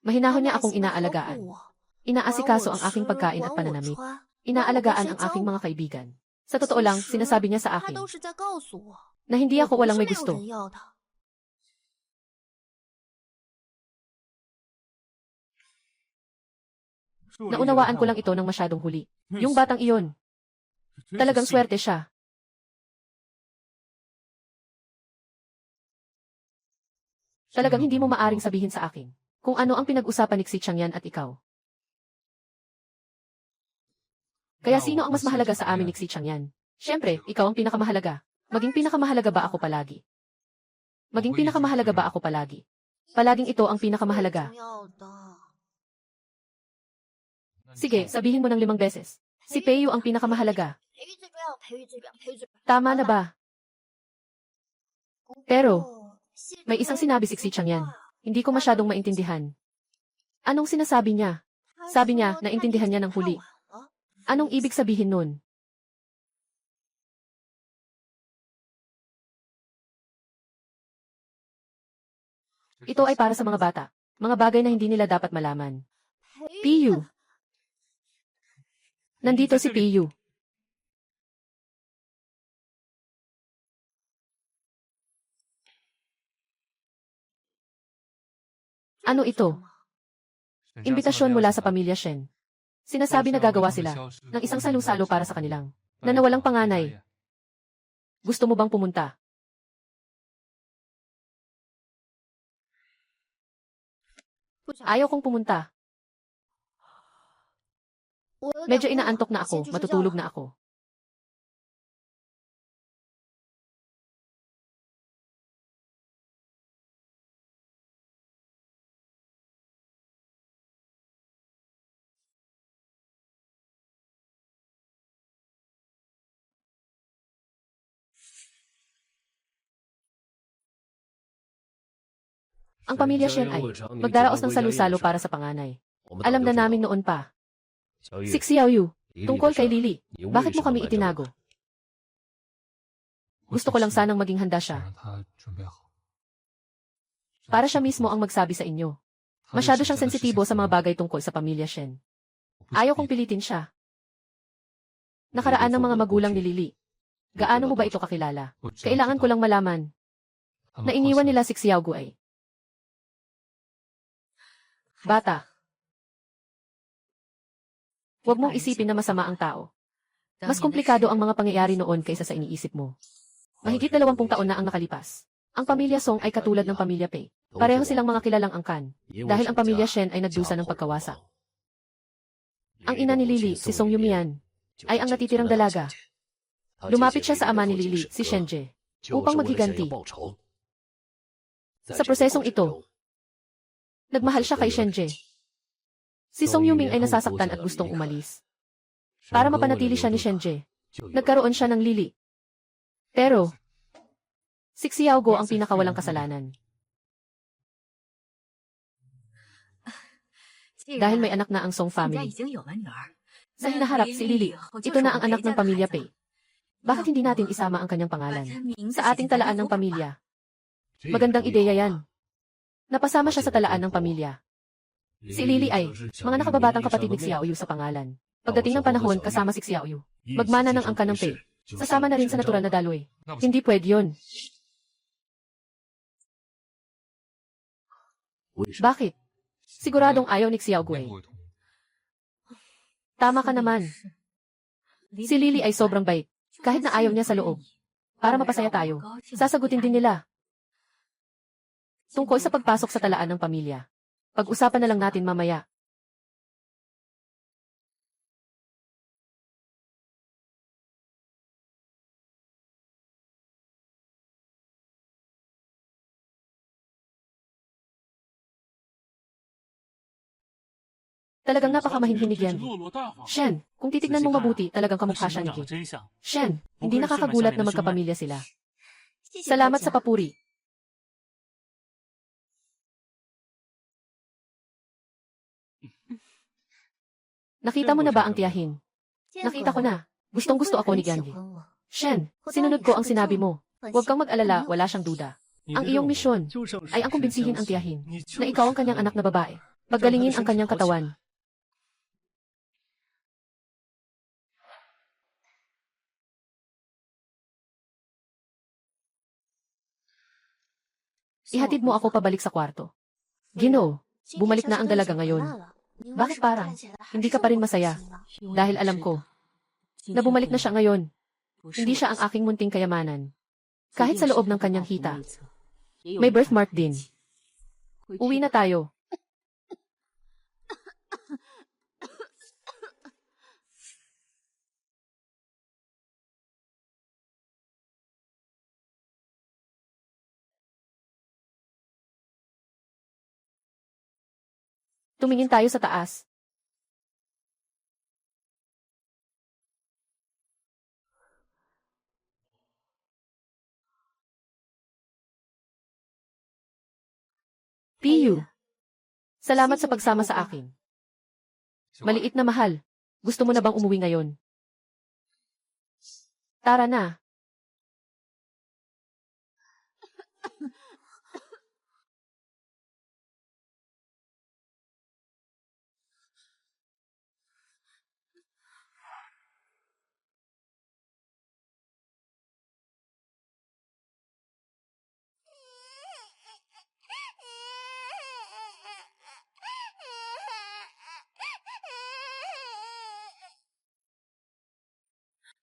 Mahinahon niya akong inaalagaan. Inaasikaso ang aking pagkain at pananamit. Inaalagaan ang aking mga kaibigan. Sa totoo lang, sinasabi niya sa akin na hindi ako walang may gusto. Naunawaan ko lang ito ng masyadong huli. Yung batang iyon, talagang swerte siya. Talagang hindi mo maaring sabihin sa akin kung ano ang pinag-usapan ni Xi Changyan at ikaw. Kaya sino ang mas mahalaga sa amin ni Xi Changyan? Siyempre, ikaw ang pinakamahalaga. Maging pinakamahalaga ba ako palagi? Maging pinakamahalaga ba ako palagi? Palaging ito ang pinakamahalaga. Sige, sabihin mo ng 5 beses. Si Peiyu ang pinakamahalaga. Tama na ba? Pero, may isang sinabi si Xi Changyan. Hindi ko masyadong maintindihan. Anong sinasabi niya? Sabi niya, naintindihan niya ng huli. Anong ibig sabihin nun? Ito ay para sa mga bata. Mga bagay na hindi nila dapat malaman. Peiyu. Nandito si Peiyu. Ano ito? Imbitasyon mula sa pamilya Shen. Sinasabi na gagawa sila ng isang salu-salo para sa kanilang na nawalang panganay. Gusto mo bang pumunta? Ayaw kong pumunta. Medyo inaantok na ako, matutulog na ako. Ang pamilya Shen ay magdaraos ng salu-salo para sa panganay. Alam na namin noon pa. Si Xiaoyu, tungkol kay Lily, bakit mo kami itinago? Gusto ko lang sanang maging handa siya. Para siya mismo ang magsabi sa inyo. Masyado siyang sensitibo sa mga bagay tungkol sa pamilya Shen. Ayaw kong pilitin siya. Nakaraan ng mga magulang ni Lily. Gaano mo ba ito kakilala? Kailangan ko lang malaman na iniwan nila si Xiaogu ay bata. Huwag mong isipin na masama ang tao. Mas komplikado ang mga pangyayari noon kaysa sa iniisip mo. Mahigit 20 taon na ang nakalipas. Ang pamilya Song ay katulad ng pamilya Pei. Pareho silang mga kilalang angkan, dahil ang pamilya Shen ay nagdusa ng pagkawasak. Ang ina ni Lily, si Song Yumian, ay ang natitirang dalaga. Lumapit siya sa ama ni Lily, si Shenje, upang maghiganti. Sa prosesong ito, nagmahal siya kay Shenje. Si Song Yuming ay nasasaktan at gustong umalis. Para mapanatili siya ni Shenje, nagkaroon siya ng Lily. Pero, si Xiaogu ang pinakawalang kasalanan. Dahil may anak na ang Song family. Sa hinaharap si Lily, ito na ang anak ng pamilya Pei. Bakit hindi natin isama ang kanyang pangalan sa ating talaan ng pamilya? Magandang ideya yan. Napasama siya sa talaan ng pamilya. Si Lily ay mga nakababatang kapatid ni Xiaoyu sa pangalan. Pagdating ng panahon kasama si Xiaoyu, magmana ng angkan ng Pei. Sasama na rin sa natural na daloy. Hindi pwede yun. Bakit? Siguradong ayaw ni Xiao Gui. Tama ka naman. Si Lily ay sobrang bait. Kahit na ayaw niya sa loob. Para mapasaya tayo. Sasagutin din nila. Tungkol sa pagpasok sa talaan ng pamilya. Pag-usapan na lang natin mamaya. Talagang napakamahinhinig yan. Shen, kung titignan mong mabuti, talagang kamukha siya ni Kim. Shen, hindi nakakagulat na magkapamilya sila. Salamat sa papuri. Nakita mo na ba ang tiyahin? Nakita ko na. Gustong-gusto ako ni Gandhi. Shen, sinunod ko ang sinabi mo. Huwag kang mag-alala, wala siyang duda. Ang iyong misyon ay ang kumbinsihin ang tiyahin na ikaw ang kanyang anak na babae. Paggalingin ang kanyang katawan. Ihatid mo ako pabalik sa kwarto. Ginoo, bumalik na ang dalaga ngayon. Bakit parang hindi ka pa rin masaya? Dahil alam ko na bumalik na siya ngayon. Hindi siya ang aking munting kayamanan. Kahit sa loob ng kanyang hita. May birthmark din. Uwi na tayo. Tumingin tayo sa taas. Piyu. Salamat sa pagsama sa akin. Maliit na mahal. Gusto mo na bang umuwi ngayon? Tara na.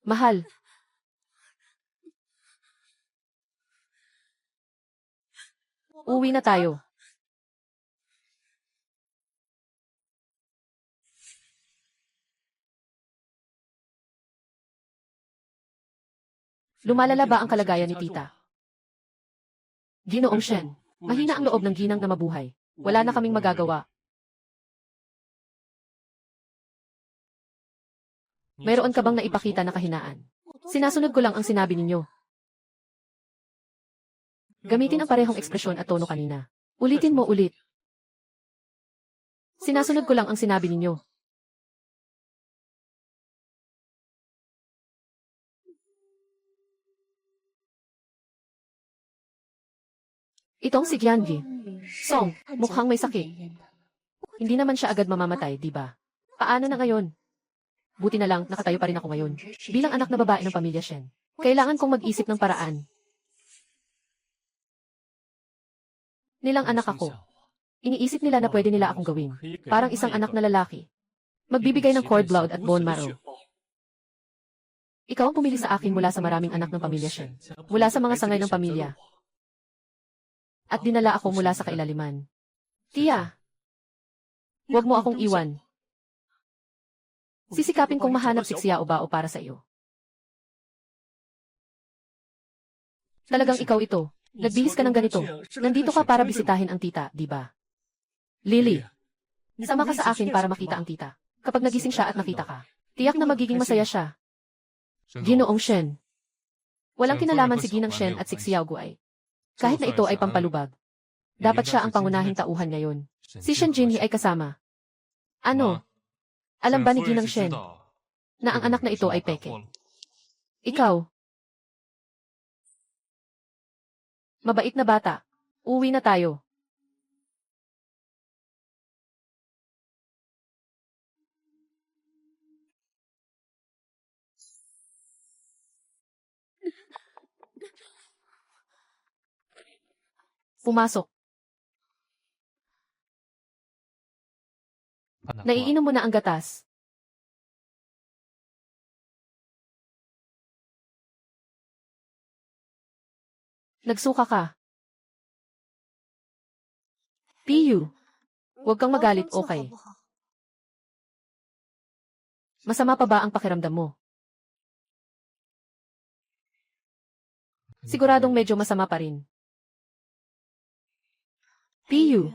Mahal. Uwi na tayo. Lumalala ba ang kalagayan ni tita? Ginoong Shen, mahina ang loob ng ginang na mabuhay. Wala na kaming magagawa. Mayroon ka bang naipakita na kahinaan? Sinasunod ko lang ang sinabi ninyo. Gamitin ang parehong ekspresyon at tono kanina. Ulitin mo ulit. Sinasunod ko lang ang sinabi ninyo. Itong si Giangi. Song, mukhang may sakit. Hindi naman siya agad mamamatay, di ba? Paano na ngayon? Buti na lang, nakatayo pa rin ako ngayon. Bilang anak na babae ng pamilya Shen. Kailangan kong mag-isip ng paraan. Nilang anak ako. Iniisip nila na pwede nila akong gawin. Parang isang anak na lalaki. Magbibigay ng cord blood at bone marrow. Ikaw ang pumili sa akin mula sa maraming anak ng pamilya Shen. Mula sa mga sangay ng pamilya. At dinala ako mula sa kailaliman. Tia, huwag mo akong iwan. Sisikapin kong mahanap si Xiao Bao para sa iyo. Talagang ikaw ito. Nagbihis ka ng ganito. Nandito ka para bisitahin ang tita, di ba? Lily, sama ka sa akin para makita ang tita. Kapag nagising siya at nakita ka, tiyak na magiging masaya siya. Ginoong Shen. Walang kinalaman si Ginang Shen at si Xiao Guai. Kahit na ito ay pampalubag. Dapat siya ang pangunahing tauhan ngayon. Si Shen Jinhee ay kasama. Ano? Alam ba ni Ginang Shen na ang anak na ito ay peke? Ikaw. Mabait na bata. Uwi na tayo. Pumasok. Naiinom mo na ang gatas. Nagsuka ka. Piyu, huwag kang magalit, okay? Masama pa ba ang pakiramdam mo? Siguradong medyo masama pa rin. Piyu,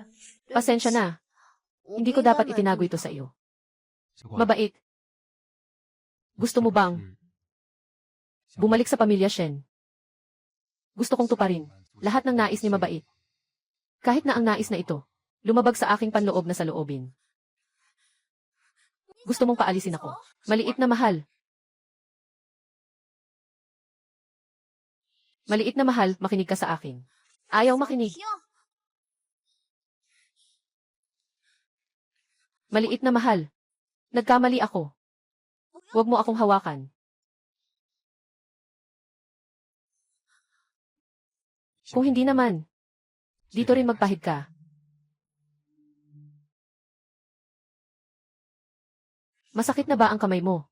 pasensya na. Hindi ko dapat itinago ito sa iyo. Mabait. Gusto mo bang bumalik sa pamilya Shen? Gusto kong tuparin lahat ng nais ni mabait. Kahit na ang nais na ito, lumabag sa aking panloob na saloobin. Gusto mong paalisin ako. Maliit na mahal. Maliit na mahal, makinig ka sa akin. Ayaw makinig. Maliit na mahal. Nagkamali ako. Huwag mo akong hawakan. Kung hindi naman, dito rin magpahid ka. Masakit na ba ang kamay mo?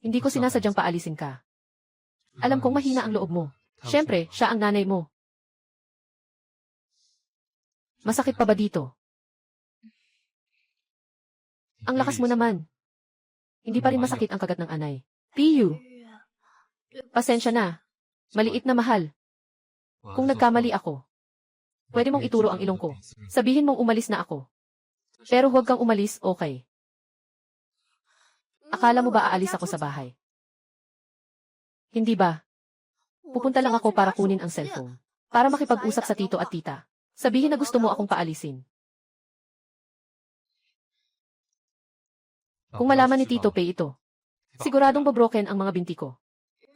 Hindi ko sinasadyang paalisin ka. Alam kong mahina ang loob mo. Siyempre, siya ang nanay mo. Masakit pa ba dito? Ang lakas mo naman. Hindi pa rin masakit ang kagat ng anay. Piyu, pasensya na. Maliit na mahal. Kung nagkamali ako, pwede mong ituro ang ilong ko. Sabihin mong umalis na ako. Pero huwag kang umalis, okay? Akala mo ba aalis ako sa bahay? Hindi ba? Pupunta lang ako para kunin ang cellphone. Para makipag-usap sa tito at tita. Sabihin na gusto mo akong paalisin. Kung malaman ni Tito Pei ito, siguradong babroken ang mga binti ko.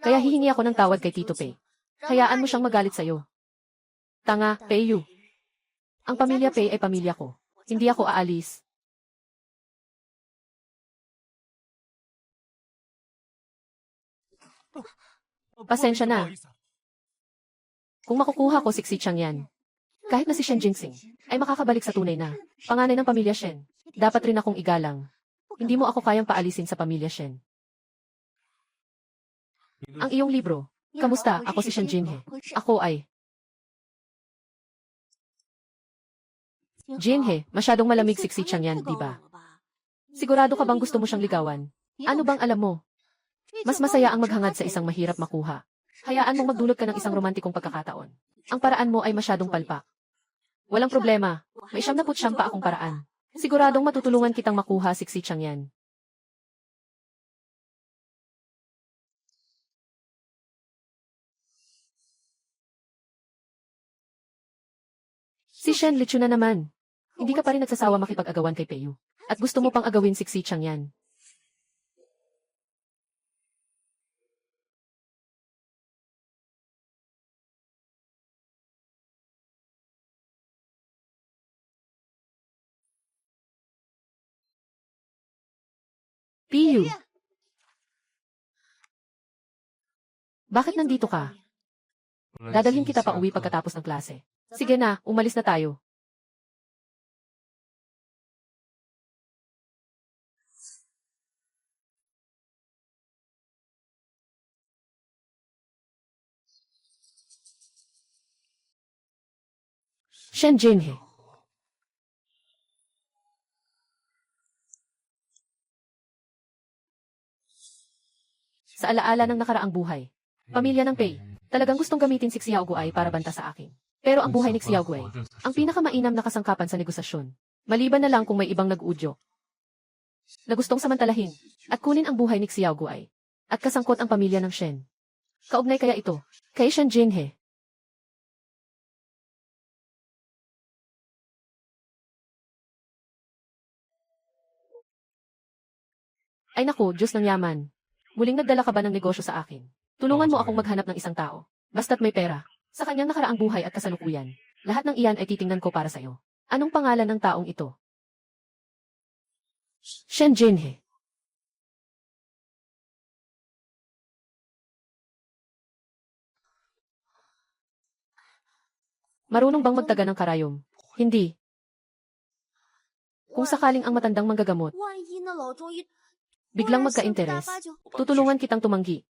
Kaya hihingi ako ng tawad kay Tito Pei. Hayaan mo siyang magalit sa'yo. Tanga, Peiyu. Ang pamilya Pei ay pamilya ko. Hindi ako aalis. Pasensya na. Kung makukuha ko si Chang yan, kahit na si Shen Jinxing, ay makakabalik sa tunay na panganay ng pamilya Shen. Dapat rin akong igalang. Hindi mo ako kayang paalisin sa pamilya Shen. Ang iyong libro. Kamusta? Ako si Shen Jinhe. Ako ay Jinhe, masyadong malamig si Chang yan, di ba? Sigurado ka bang gusto mo siyang ligawan? Ano bang alam mo? Mas masaya ang maghangad sa isang mahirap makuha. Hayaan mong magdulot ka ng isang romantikong pagkakataon. Ang paraan mo ay masyadong palpak. Walang problema. May 79 pa akong paraan. Siguradong matutulungan kitang makuha si Chang yan. Si Shen Lichu na naman. Hindi ka pa rin nagsasawa makipag-agawan kay Peiyu. At gusto mo pang agawin si Chang yan. Piyu, bakit nandito ka? Dadalhin kita pa uwi pagkatapos ng klase. Sige na, umalis na tayo. Shen Jinhe. Sa alaala ng nakaraang buhay. Pamilya ng Pei, talagang gustong gamitin si Xiao Guai para banta sa akin. Pero ang buhay ni Xiao Guai, ang pinakamainam na kasangkapan sa negosasyon. Maliban na lang kung may ibang nag-udyo na gustong samantalahin at kunin ang buhay ni Xiao Guai. At kasangkot ang pamilya ng Shen. Kaugnay kaya ito, kay Shen Jinhe. Ay naku, Diyos ng yaman. Muling nagdala ka ba ng negosyo sa akin? Tulungan mo akong maghanap ng isang tao. Basta't may pera. Sa kanyang nakaraang buhay at kasalukuyan. Lahat ng iyan ay titingnan ko para sa'yo. Anong pangalan ng taong ito? Shen Jinhe. Marunong bang magtaga ng karayom? Hindi. Kung sakaling ang matandang manggagamot, biglang magka-interes, tutulungan kitang tumanggi.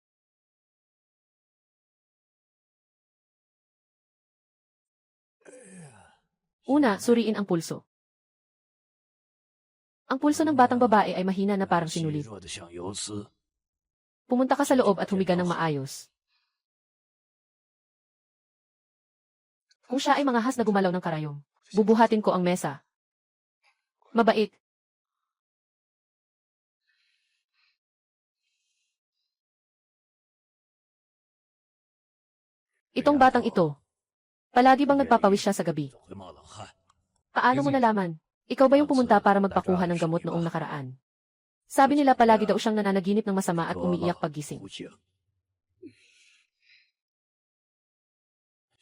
Una, suriin ang pulso. Ang pulso ng batang babae ay mahina na parang sinulit. Pumunta ka sa loob at humiga ng maayos. Kung siya ay mangahas na gumalaw ng karayom, bubuhatin ko ang mesa. Mabait. Itong batang ito, palagi bang nagpapawis siya sa gabi? Paano mo nalaman? Ikaw ba yung pumunta para magpakuha ng gamot noong nakaraan? Sabi nila palagi daw siyang nananaginip ng masama at umiiyak paggising.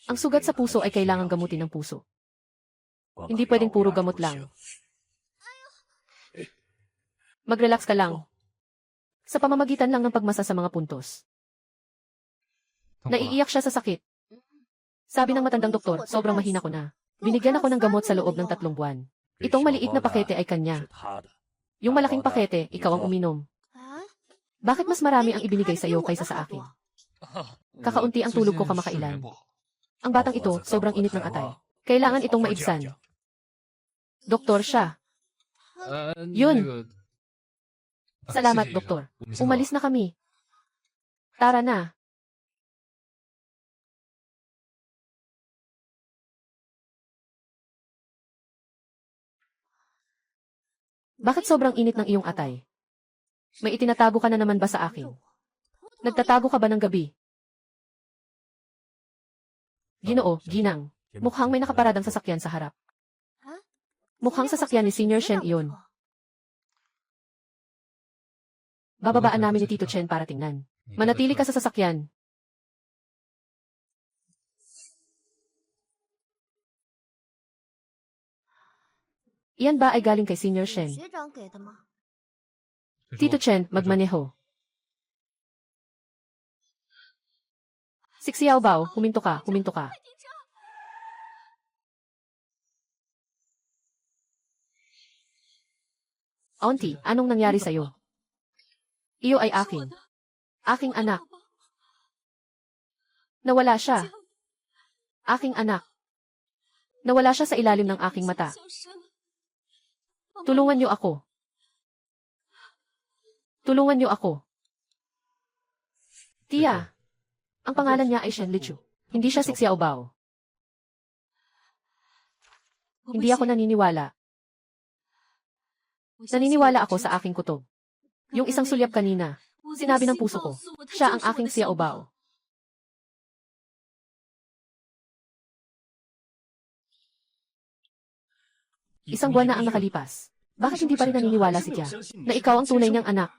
Ang sugat sa puso ay kailangang gamutin ng puso. Hindi pwedeng puro gamot lang. Mag-relax ka lang. Sa pamamagitan lang ng pagmasa sa mga puntos. Naiiyak siya sa sakit. Sabi ng matandang doktor, sobrang mahina ko na. Binigyan ako ng gamot sa loob ng 3 buwan. Itong maliit na pakete ay kanya. Yung malaking pakete, ikaw ang uminom. Bakit mas marami ang ibinigay sa iyo kaysa sa akin? Kakaunti ang tulog ko kamakailan. Ang batang ito, sobrang init ng atay. Kailangan itong maibsan. Doktor siya. Yun. Salamat, doktor. Umalis na kami. Tara na. Bakit sobrang init ng iyong atay? May itinatago ka na naman ba sa akin? Nagtatago ka ba ng gabi? Ginoo, ginang. Mukhang may nakaparadang sasakyan sa harap. Mukhang sasakyan ni Senior Shen iyon. Bababaan namin ni Tito Chen para tingnan. Manatili ka sa sasakyan. Iyan ba ay galing kay Senior Shen? Tito Chen, magmaneho. Si Xiao Bao, huminto ka, huminto ka. Auntie, anong nangyari sa'yo? Iyo ay akin. Aking anak. Nawala siya. Aking anak. Nawala siya sa ilalim ng aking mata. Tulungan niyo ako. Tulungan niyo ako. Tia, ang pangalan niya ay Shen Lichu. Hindi siya si Xiao Bao. Hindi ako naniniwala. Naniniwala ako sa aking kutob. Yung isang sulyap kanina, sinabi ng puso ko, siya ang aking Xiao Bao. Isang buwan na ang nakalipas. Bakit hindi pa rin naniniwala si Tia na ikaw ang tunay niyang anak?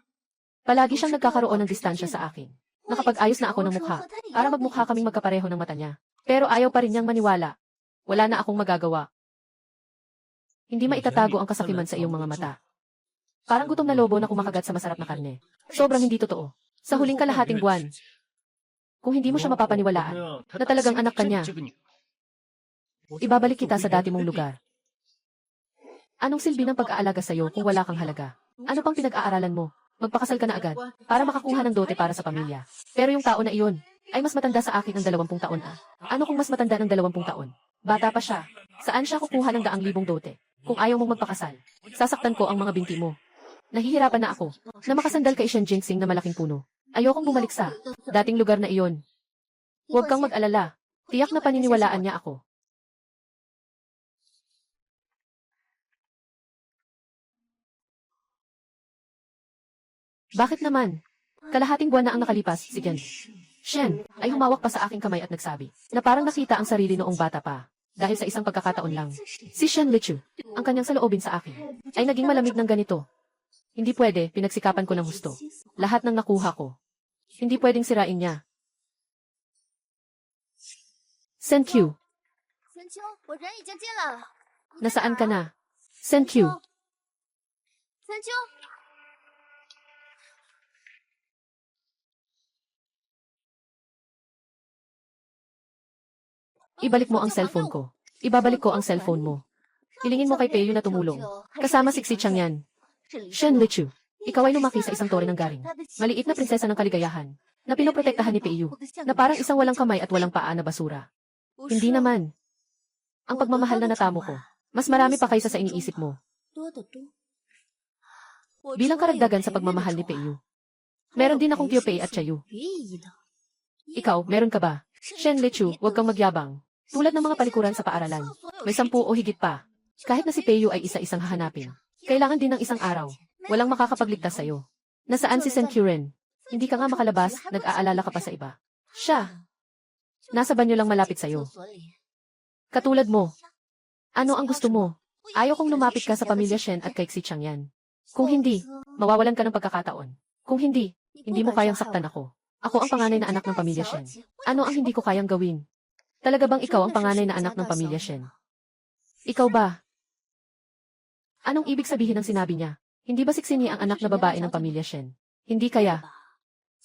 Palagi siyang nagkakaroon ng distansya sa akin. Nakapag-ayos na ako ng mukha para magmukha kaming magkapareho ng mata niya. Pero ayaw pa rin niyang maniwala. Wala na akong magagawa. Hindi maitatago ang kasakiman sa iyong mga mata. Parang gutom na lobo na kumakagat sa masarap na karne. Sobrang hindi totoo. Sa huling kalahating buwan, kung hindi mo siya mapapaniwalaan na talagang anak ka niya, ibabalik kita sa dati mong lugar. Anong silbi ng pag-aalaga sa'yo kung wala kang halaga? Ano pang pinag-aaralan mo? Magpakasal ka na agad para makakuha ng dote para sa pamilya. Pero yung tao na iyon ay mas matanda sa akin ng 20 taon. Ano kung mas matanda ng 20 taon? Bata pa siya. Saan siya kukuha ng 100,000 dote? Kung ayaw mong magpakasal, sasaktan ko ang mga binti mo. Nahihirapan na ako na makasandal kay Shen Jinxing na malaking puno. Ayokong bumalik sa dating lugar na iyon. Huwag kang mag-alala. Tiyak na paniniwalaan niya ako. Bakit naman? Kalahating buwan na ang nakalipas, si Jen. Shen ay humawak pa sa aking kamay at nagsabi na parang nakita ang sarili noong bata pa. Dahil sa isang pagkakataon lang. Si Shen Lichu, ang kanyang saloobin sa akin, ay naging malamig ng ganito. Hindi pwede, pinagsikapan ko ng husto. Lahat ng nakuha ko. Hindi pwedeng sirain niya. Sen Q. Nasaan ka na? Sen Q. Ibalik mo ang cellphone ko. Ibabalik ko ang cellphone mo. Hilingin mo kay Peyo na tumulong. Kasama si Xichang yan. Shen Lichu. Ikaw ay lumaki sa isang tore ng garing. Maliit na prinsesa ng kaligayahan. Na pinoprotektahan ni Peyo. Na parang isang walang kamay at walang paa na basura. Hindi naman. Ang pagmamahal na natamo ko. Mas marami pa kaysa sa iniisip mo. Bilang karagdagan sa pagmamahal ni Peyo. Meron din akong Tiopei at Chayu. Ikaw, meron ka ba? Shen Lichu, huwag kang magyabang. Tulad ng mga palikuran sa paaralan. May 10 o higit pa. Kahit na si Peyo ay isa-isang hahanapin. Kailangan din ng isang araw. Walang makakapagligtas sa'yo. Nasaan si Centurion? Hindi ka nga makalabas, nag-aalala ka pa sa iba. Siya. Nasa banyo lang malapit sa'yo. Katulad mo. Ano ang gusto mo? Ayaw kong lumapit ka sa pamilya Shen at kay Xichang yan. Kung hindi, mawawalan ka ng pagkakataon. Kung hindi, hindi mo kayang saktan ako. Ako ang panganay na anak ng pamilya Shen. Ano ang hindi ko kayang gawin? Talaga bang ikaw ang panganay na anak ng pamilya Shen? Ikaw ba? Anong ibig sabihin ng sinabi niya? Hindi ba si Xini ang anak na babae ng pamilya Shen? Hindi kaya.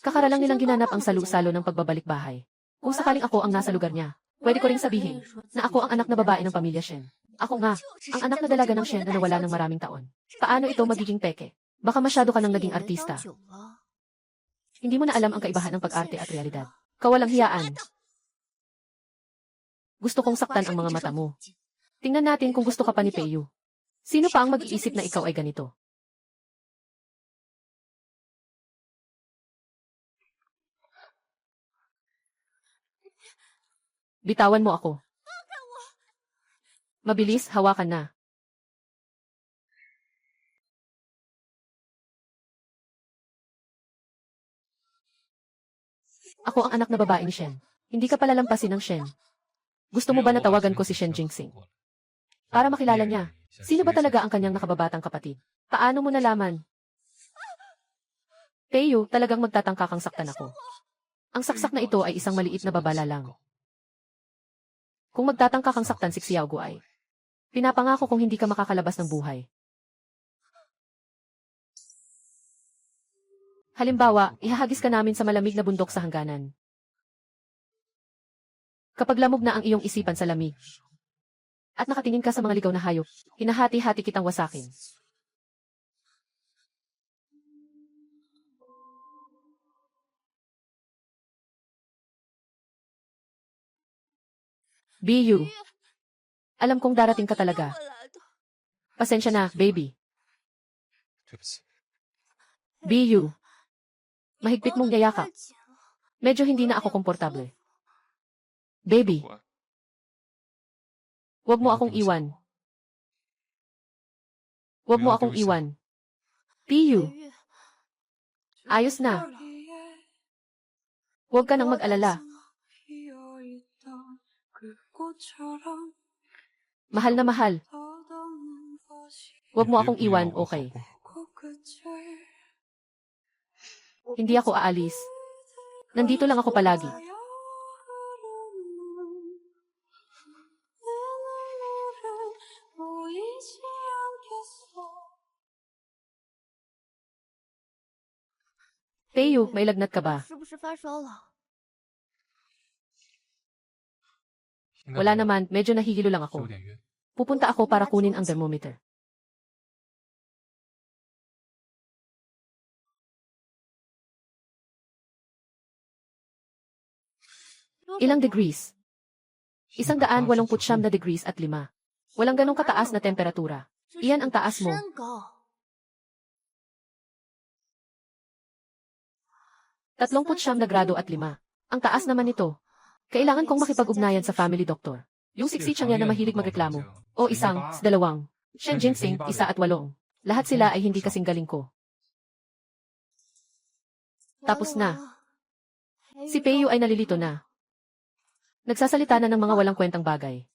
Kakaralang nilang ginanap ang salu-salo ng pagbabalik bahay. Kung sakaling ako ang nasa lugar niya, pwede ko ring sabihin na ako ang anak na babae ng pamilya Shen. Ako nga, ang anak na dalaga ng Shen na nawala ng maraming taon. Paano ito magiging peke? Baka masyado ka nang naging artista. Hindi mo na alam ang kaibahan ng pag-arte at realidad. Kawalang hiyaan. Gusto kong saktan ang mga mata mo. Tingnan natin kung gusto ka pa ni Peyo. Sino pa ang mag-iisip na ikaw ay ganito? Bitawan mo ako. Mabilis, hawakan na. Ako ang anak na babae ni Shen. Hindi ka palalampasin ng Shen. Gusto mo ba na tawagan ko si Shen Jinxing? Para makilala niya. Sino ba talaga ang kanyang nakababatang kapatid? Paano mo nalaman? Peyo, talagang magtatangka kang saktan ako. Ang saksak na ito ay isang maliit na babala lang. Kung magtatangka kang saktan si Xiaogu ay, pinapangako kung hindi ka makakalabas ng buhay. Halimbawa, ihahagis ka namin sa malamig na bundok sa hangganan. Kapag lamog na ang iyong isipan sa lamig, at nakatingin ka sa mga ligaw na hayop, hinahati-hati kitang wasakin. Biyu. Alam kong darating ka talaga. Pasensya na, baby. Biyu. Mahigpit mong yayakap. Medyo hindi na ako komportable. Baby. Huwag mo akong iwan. Huwag mo akong iwan. Piyu. Ayos na. Huwag ka nang mag-alala. Mahal na mahal. Huwag mo akong iwan, okay? Hindi ako aalis. Nandito lang ako palagi. Peyo, may lagnat ka ba? Wala naman, medyo nahihilo lang ako. Pupunta ako para kunin ang thermometer. Ilang degrees? 189 na degrees at 5. Walang ganong kataas na temperatura. Iyan ang taas mo. 39 na grado at 5. Ang taas naman nito. Kailangan kong makipag-ugnayan sa family doctor. Yung siksitsang yan na mahilig magreklamo. O isang, dalawang. Shen Jinxing, 1 at 8. Lahat sila ay hindi kasing galing ko. Tapos na. Si Peyo ay nalilito na. Nagsasalita na ng mga walang kwentang bagay.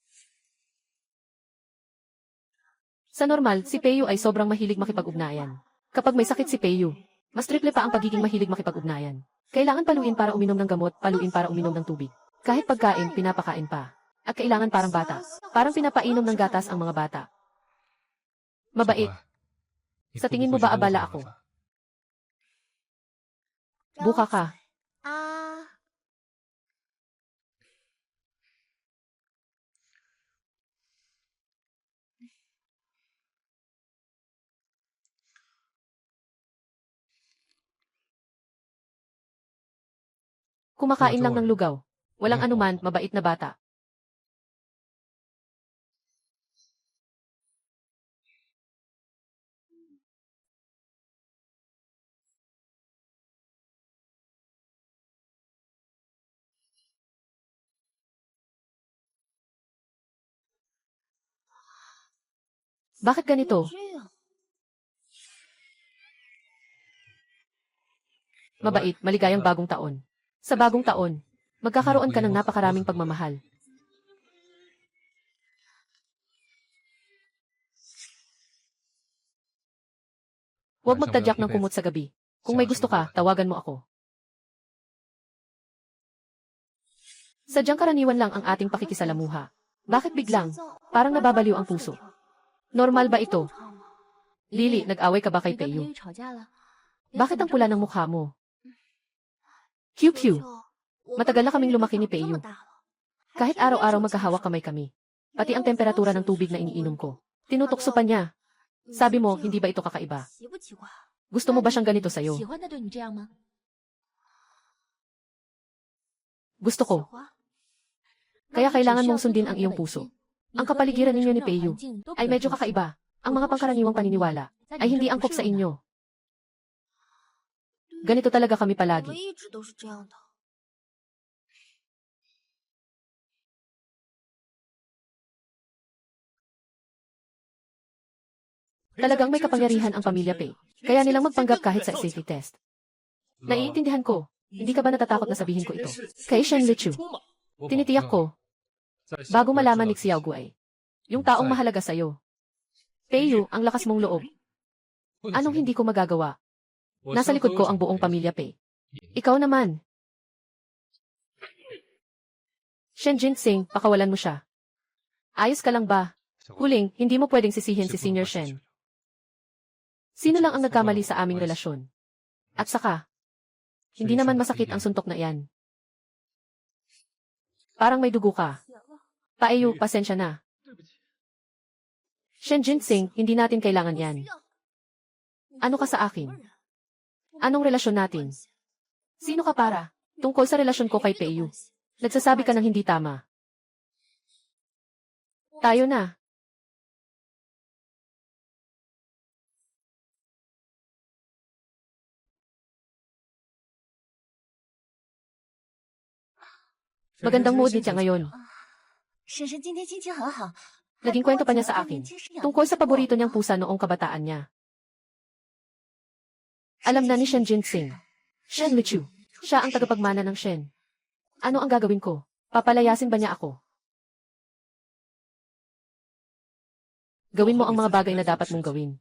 Sa normal, si Peyo ay sobrang mahilig makipag-ugnayan. Kapag may sakit si Peyo, mas triple pa ang pagiging mahilig makipag-ugnayan. Kailangan paluin para uminom ng gamot, paluin para uminom ng tubig. Kahit pagkain, pinapakain pa. At kailangan parang bata. Parang pinapainom ng gatas ang mga bata. Mabait. Sa tingin mo ba abala ako? Buka ka. Kumakain lang ng lugaw. Walang anuman, mabait na bata. Bakit ganito? Mabait, maligayang bagong taon. Sa bagong taon, magkakaroon ka ng napakaraming pagmamahal. Huwag magtadyak ng kumot sa gabi. Kung may gusto ka, tawagan mo ako. Sadyang karaniwan lang ang ating pakikisalamuha. Bakit biglang? Parang nababaliw ang puso. Normal ba ito? Lily, nag-away ka ba kay Peyu? Bakit ang pula ng mukha mo? QQ. Matagal na kaming lumaki ni Peyu. Kahit araw-araw magkahawak kamay kami. Pati ang temperatura ng tubig na iniinom ko. Tinutukso pa niya. Sabi mo, hindi ba ito kakaiba? Gusto mo ba siyang ganito sa'yo? Gusto ko. Kaya kailangan mong sundin ang iyong puso. Ang kapaligiran ninyo ni Peyu ay medyo kakaiba. Ang mga pangkaraniwang paniniwala ay hindi angkop sa inyo. Ganito talaga kami palagi. Talagang may kapangyarihan ang pamilya Pei. Kaya nilang magpanggap kahit sa safety test. Naiintindihan ko. Hindi ka ba natatakot na sabihin ko ito? Kay Shen Lichu. Tinitiyak ko. Bago malaman ni Xiao Guai. Yung taong mahalaga sa'yo. Peyu, ang lakas mong loob. Anong hindi ko magagawa? Nasa likod ko ang buong pamilya Pei. Ikaw naman. Shen Jinsing, pakawalan mo siya. Ayos ka lang ba? Huling, hindi mo pwedeng sisihin si Senior Shen. Sino lang ang nagkamali sa aming relasyon? At saka, hindi naman masakit ang suntok na iyan. Parang may dugo ka. Paeyu, pasensya na. Shen Jinsing, hindi natin kailangan yan. Ano ka sa akin? Anong relasyon natin? Sino ka para? Tungkol sa relasyon ko kay Peyu. Nagsasabi ka ng hindi tama. Tayo na. Magandang mood niya ngayon. Naging kwento pa niya sa akin. Tungkol sa paborito niyang pusa noong kabataan niya. Alam na ni Shen Jinsing. Shen Lichu. Siya ang tagapagmana ng Shen. Ano ang gagawin ko? Papalayasin ba niya ako? Gawin mo ang mga bagay na dapat mong gawin.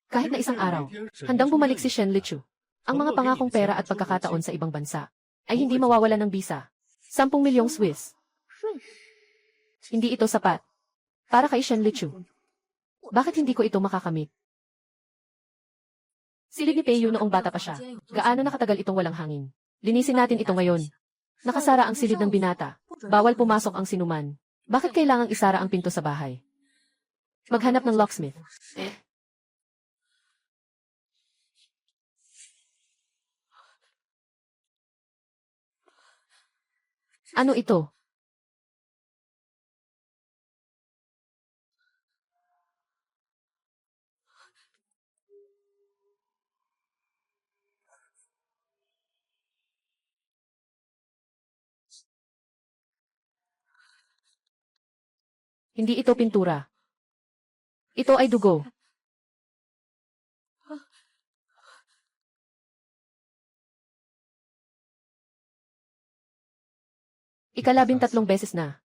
Kahit na isang araw, handang bumalik si Shen Lichu. Ang mga pangakong pera at pagkakataon sa ibang bansa ay hindi mawawalan ng bisa. 10 milyong Swiss. Hindi ito sapat. Para kay Shen Lichu. Bakit hindi ko ito makakamit? Silid ni Peyu noong bata pa siya. Gaano nakatagal itong walang hangin. Linisin natin ito ngayon. Nakasara ang silid ng binata. Bawal pumasok ang sinuman. Bakit kailangang isara ang pinto sa bahay? Maghanap ng locksmith. Ano ito? Hindi ito pintura. Ito ay dugo. Ika-13 beses na.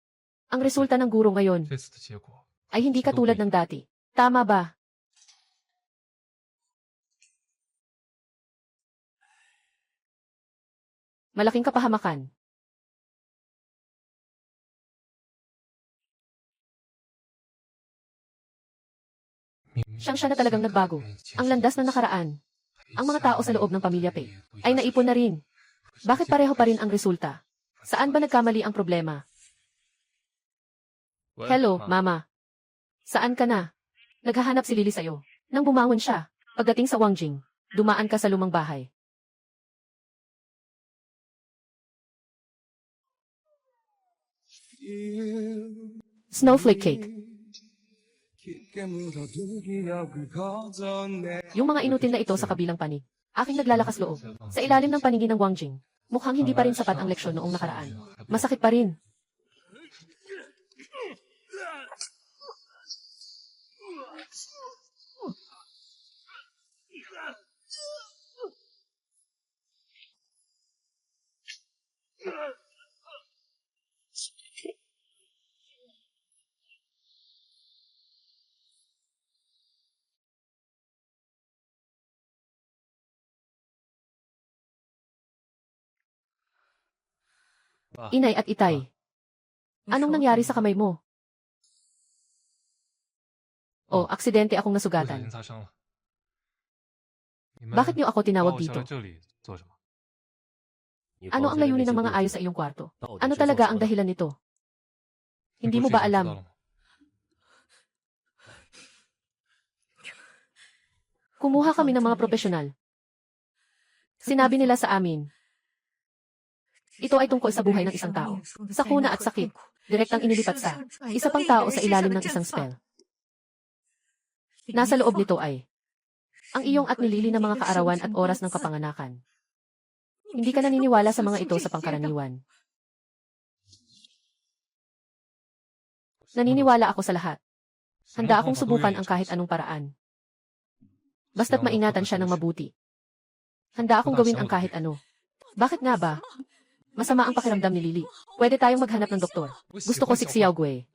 Ang resulta ng guro ngayon ay hindi katulad ng dati. Tama ba? Malaking kapahamakan. Siya na talagang nagbago. Ang landas na nakaraan. Ang mga tao sa loob ng pamilya Pei ay naipon na rin. Bakit pareho pa rin ang resulta? Saan ba nagkamali ang problema? Hello, Mama. Saan ka na? Naghahanap si Lily sa'yo. Nang bumangon siya, pagdating sa Wangjing, dumaan ka sa lumang bahay. Snowflake cake. Yung mga inutil na ito sa kabilang panig. Aking naglalakas loob. Sa ilalim ng paningin ng Wangjing, mukhang hindi pa rin sapat ang leksyon noong nakaraan. Masakit pa rin. Inay at Itay. Anong nangyari sa kamay mo? Oh, aksidente akong nasugatan. Bakit niyo ako tinawag dito? Ano ang layunin ng mga ayos sa iyong kwarto? Ano talaga ang dahilan nito? Hindi mo ba alam? Kumuha kami ng mga profesional. Sinabi nila sa amin, ito ay tungkol sa buhay ng isang tao. Sakuna at sakit, direktang inilipat sa isa pang tao sa ilalim ng isang spell. Nasa loob nito ay ang iyong at nilili na mga kaarawan at oras ng kapanganakan. Hindi ka naniniwala sa mga ito sa pangkaraniwan. Naniniwala ako sa lahat. Handa akong subukan ang kahit anong paraan. Basta't maingatan siya ng mabuti. Handa akong gawin ang kahit ano. Bakit nga ba? Masama ang pakiramdam ni Lily. Pwede tayong maghanap ng doktor. Gusto ko si Xiao Gui.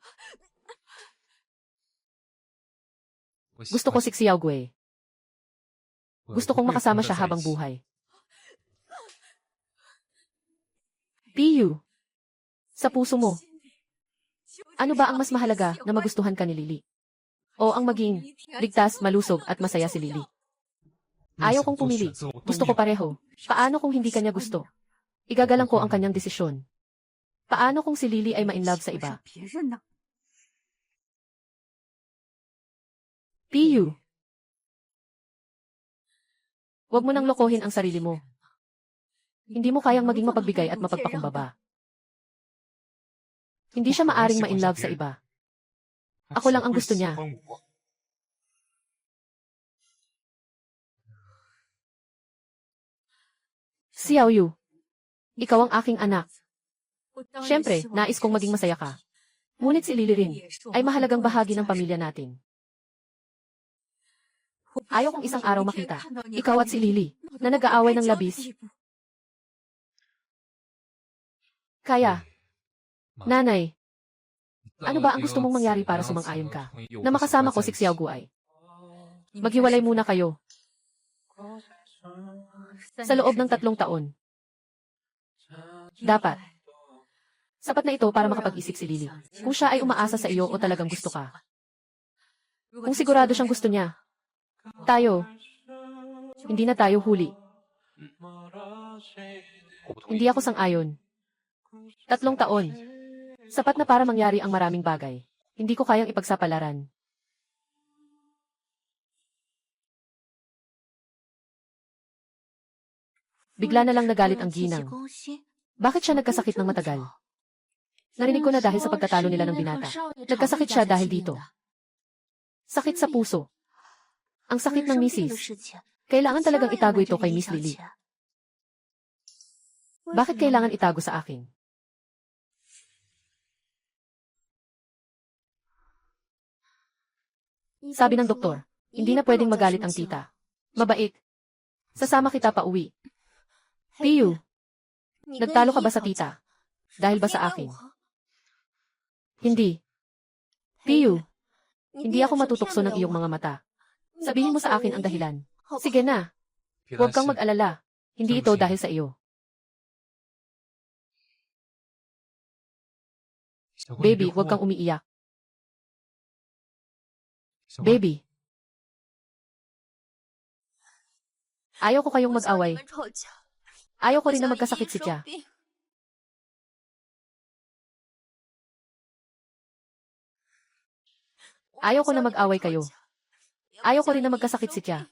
Gusto ko si Xiao Gui. Gusto kong makasama siya habang buhay. Piyu, sa puso mo, ano ba ang mas mahalaga na magustuhan ka ni Lily? O ang maging ligtas, malusog at masaya si Lily? Ayaw kong pumili. Gusto ko pareho. Paano kung hindi kanya gusto? Igagalang ko ang kanyang desisyon. Paano kung si Lily ay ma-inlove sa iba? Piyu, huwag mo nang lokohin ang sarili mo. Hindi mo kayang maging mapagbigay at mapagpakumbaba. Hindi siya maaring ma-inlove sa iba. Ako lang ang gusto niya. Xiao Yu, ikaw ang aking anak. Siyempre, nais kong maging masaya ka. Ngunit si Lily rin ay mahalagang bahagi ng pamilya natin. Ayaw kong isang araw makita, ikaw at si Lily, na nag-aaway ng labis. Kaya, nanay, ano ba ang gusto mong mangyari para sumang-ayon ka? Na makasama ko si Xiao Guai. Maghiwalay muna kayo. Sa loob ng 3 taon. Dapat. Sapat na ito para makapag-isip si Lily. Kung siya ay umaasa sa iyo o talagang gusto ka. Kung sigurado siyang gusto niya. Tayo. Hindi na tayo huli. Hindi ako sang-ayon. 3 taon. Sapat na para mangyari ang maraming bagay. Hindi ko kayang ipagsapalaran. Bigla na lang nagalit ang ginang. Bakit siya nagkasakit ng matagal? Narinig ko na dahil sa pagtatalo nila ng binata. Nagkasakit siya dahil dito. Sakit sa puso. Ang sakit ng misis. Kailangan talagang itago ito kay Miss Lily. Bakit kailangan itago sa akin? Sabi ng doktor, hindi na pwedeng magalit ang tita. Mabait. Sasama kita pa uwi. Piyu, nagtalo ka ba sa tita? Dahil ba sa akin? Hindi. Piyu, hindi ako matutukso ng iyong mga mata. Sabihin mo sa akin ang dahilan. Sige na. Huwag kang mag-alala. Hindi ito dahil sa iyo. Baby, huwag kang umiiyak. Baby, Ayaw ko kayong mag-away. Ayaw ko rin na magkasakit si Tia. Ayaw ko na mag-away kayo. Ayaw ko rin na magkasakit si Tia.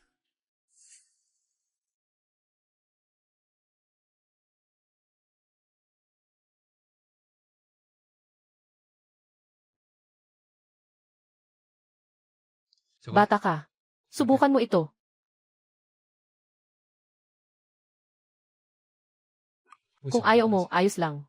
Bata ka. Subukan mo ito. Kung ayaw mo, ayos lang.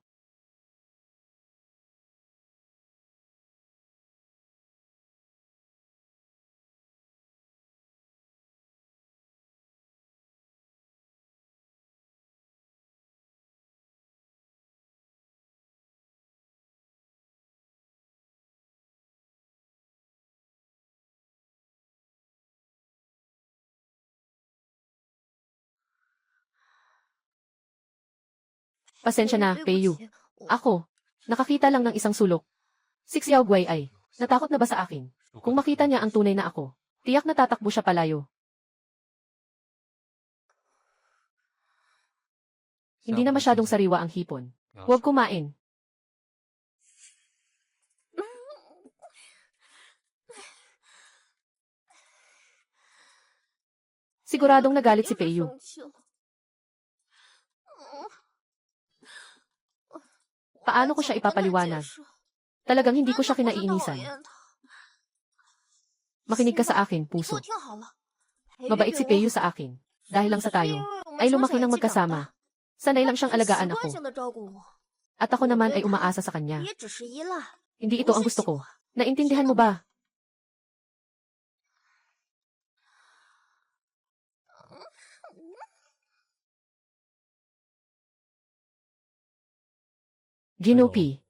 Pasensya na, Peiyu. Ako, nakakita lang ng isang sulok. Si Xiao Guai ay, natakot na ba sa akin? Kung makita niya ang tunay na ako, tiyak na tatakbo siya palayo. Hindi na masyadong sariwa ang hipon. Huwag kumain. Siguradong nagalit si Peiyu. Paano ko siya ipapaliwanag? Talagang hindi ko siya kinaiinisan. Makinig ka sa akin, puso. Mabait si Peiyu sa akin. Dahil lang sa tayo, ay lumaki ng magkasama. Sanay lang siyang alagaan ako. At ako naman ay umaasa sa kanya. Hindi ito ang gusto ko. Naintindihan mo ba? Ginupi.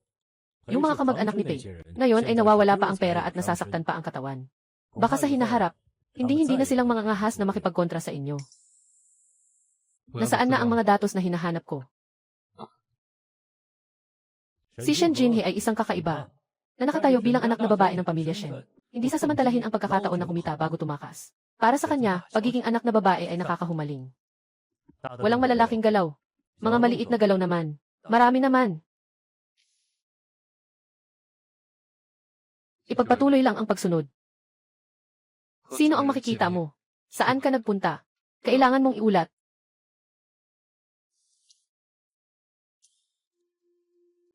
Yung mga kamag-anak ni Pei, ngayon ay nawawala pa ang pera at nasasaktan pa ang katawan. Baka sa hinaharap, hindi na silang mga ngahas na makipagkontra sa inyo. Nasaan na ang mga datos na hinahanap ko? Si Shen Jinhe ay isang kakaiba, na nakatayo bilang anak na babae ng pamilya Shen. Hindi sasamantalahin ang pagkakataon na kumita bago tumakas. Para sa kanya, pagiging anak na babae ay nakakahumaling. Walang malalaking galaw. Mga maliit na galaw naman. Marami naman. Ipagpatuloy lang ang pagsunod. Sino ang makikita mo? Saan ka nagpunta? Kailangan mong iulat.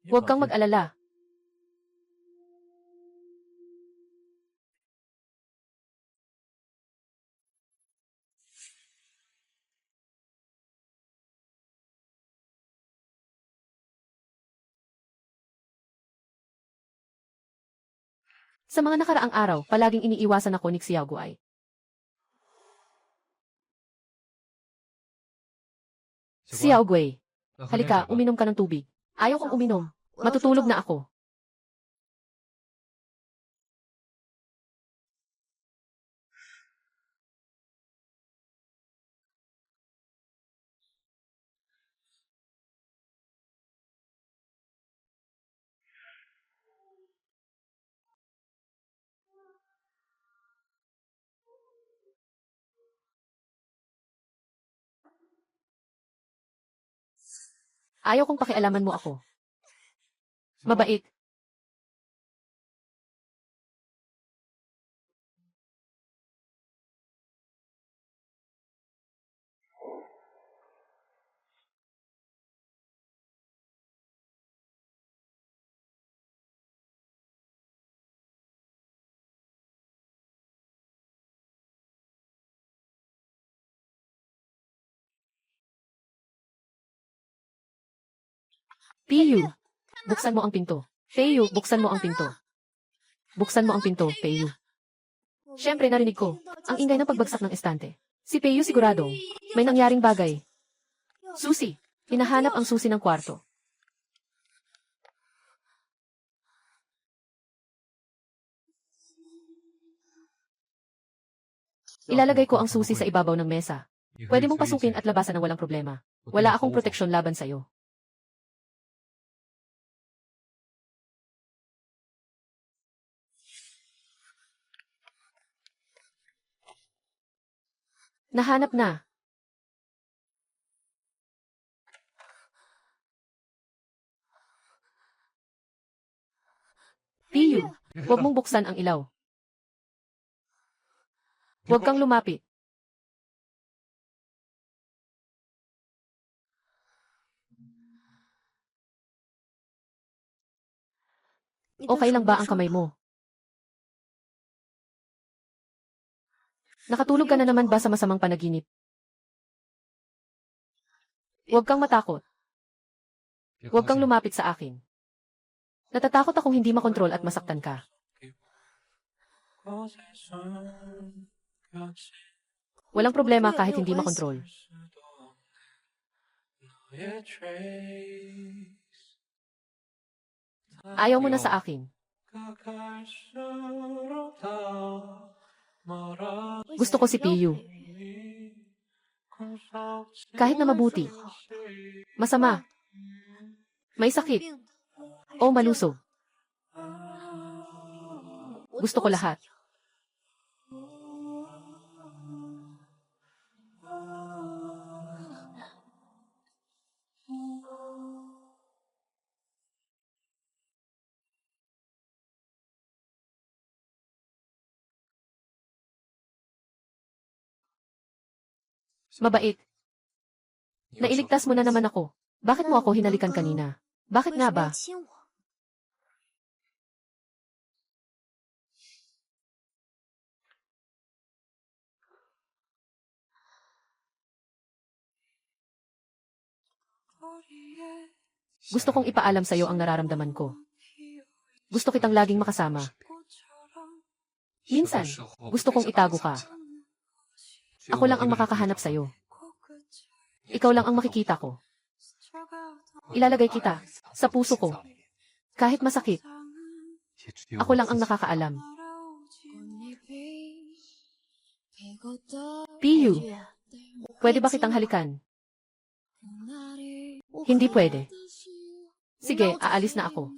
Huwag kang mag-alala. Sa mga nakaraang araw, palaging iniiwasan ako ni Xiao Guai. Xiao Guai, halika, uminom ka ng tubig. Ayaw kong uminom. Matutulog na ako. Ayaw kong pakialaman mo ako. Mabait. Peiyu, buksan mo ang pinto. Peiyu, buksan mo ang pinto. Buksan mo ang pinto, Peiyu. Siyempre narinig ko, ang ingay ng pagbagsak ng estante. Si Peiyu sigurado, may nangyaring bagay. Susi, hinahanap ang susi ng kwarto. Ilalagay ko ang susi sa ibabaw ng mesa. Pwede mong pasukin at labasan ng walang problema. Wala akong proteksyon laban sa'yo. Nahanap na. Huwag mong buksan ang ilaw. Huwag kang lumapit. Okay lang ba ang kamay mo? Nakatulog ka na naman ba sa masamang panaginip? Huwag kang matakot. Huwag kang lumapit sa akin. Natatakot akong hindi makontrol at masaktan ka. Walang problema kahit hindi makontrol. Ayaw mo na sa akin. Gusto ko si Piyu. Kahit na mabuti. Masama. May sakit. O malusog. Gusto ko lahat. Mabait. Nailigtas mo na naman ako. Bakit mo ako hinalikan kanina? Bakit nga ba? Gusto kong ipaalam sa'yo ang nararamdaman ko. Gusto kitang laging makasama. Minsan, gusto kong itago ka. Ako lang ang makakahanap sa'yo. Ikaw lang ang makikita ko. Ilalagay kita sa puso ko. Kahit masakit. Ako lang ang nakakaalam. Piyu, pwede ba kitang halikan? Hindi pwede. Sige, aalis na ako.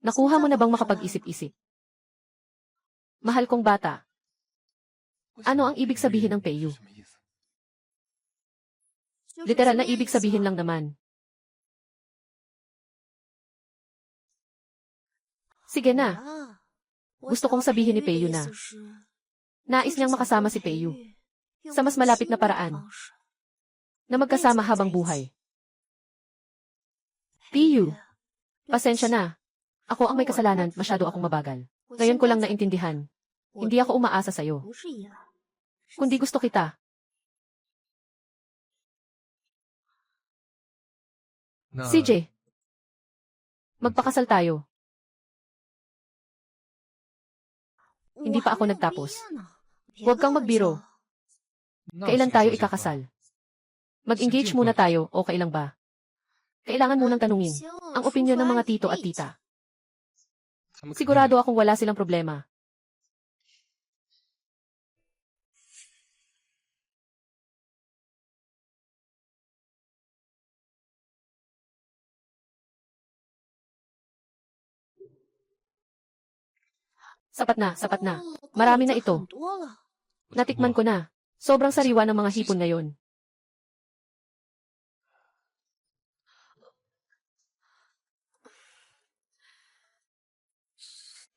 Nakuha mo na bang makapag-isip-isip? Mahal kong bata. Ano ang ibig sabihin ng Piyu? Literal na ibig sabihin lang naman. Sige na. Gusto kong sabihin ni Piyu na nais niyang makasama si Piyu sa mas malapit na paraan na magkasama habang buhay. Piyu, pasensya na. Ako ang may kasalanan, masyado akong mabagal. Ngayon ko lang naintindihan. Hindi ako umaasa sa'yo. Kundi gusto kita. CJ, magpakasal tayo. Hindi pa ako nagtapos. Huwag kang magbiro. Kailan tayo ikakasal? Mag-engage muna tayo, okay lang ba? Kailangan munang tanungin ang opinyon ng mga tito at tita. Sigurado akong wala silang problema. Sapat na, sapat na. Marami na ito. Natikman ko na. Sobrang sariwa ng mga hipon ngayon.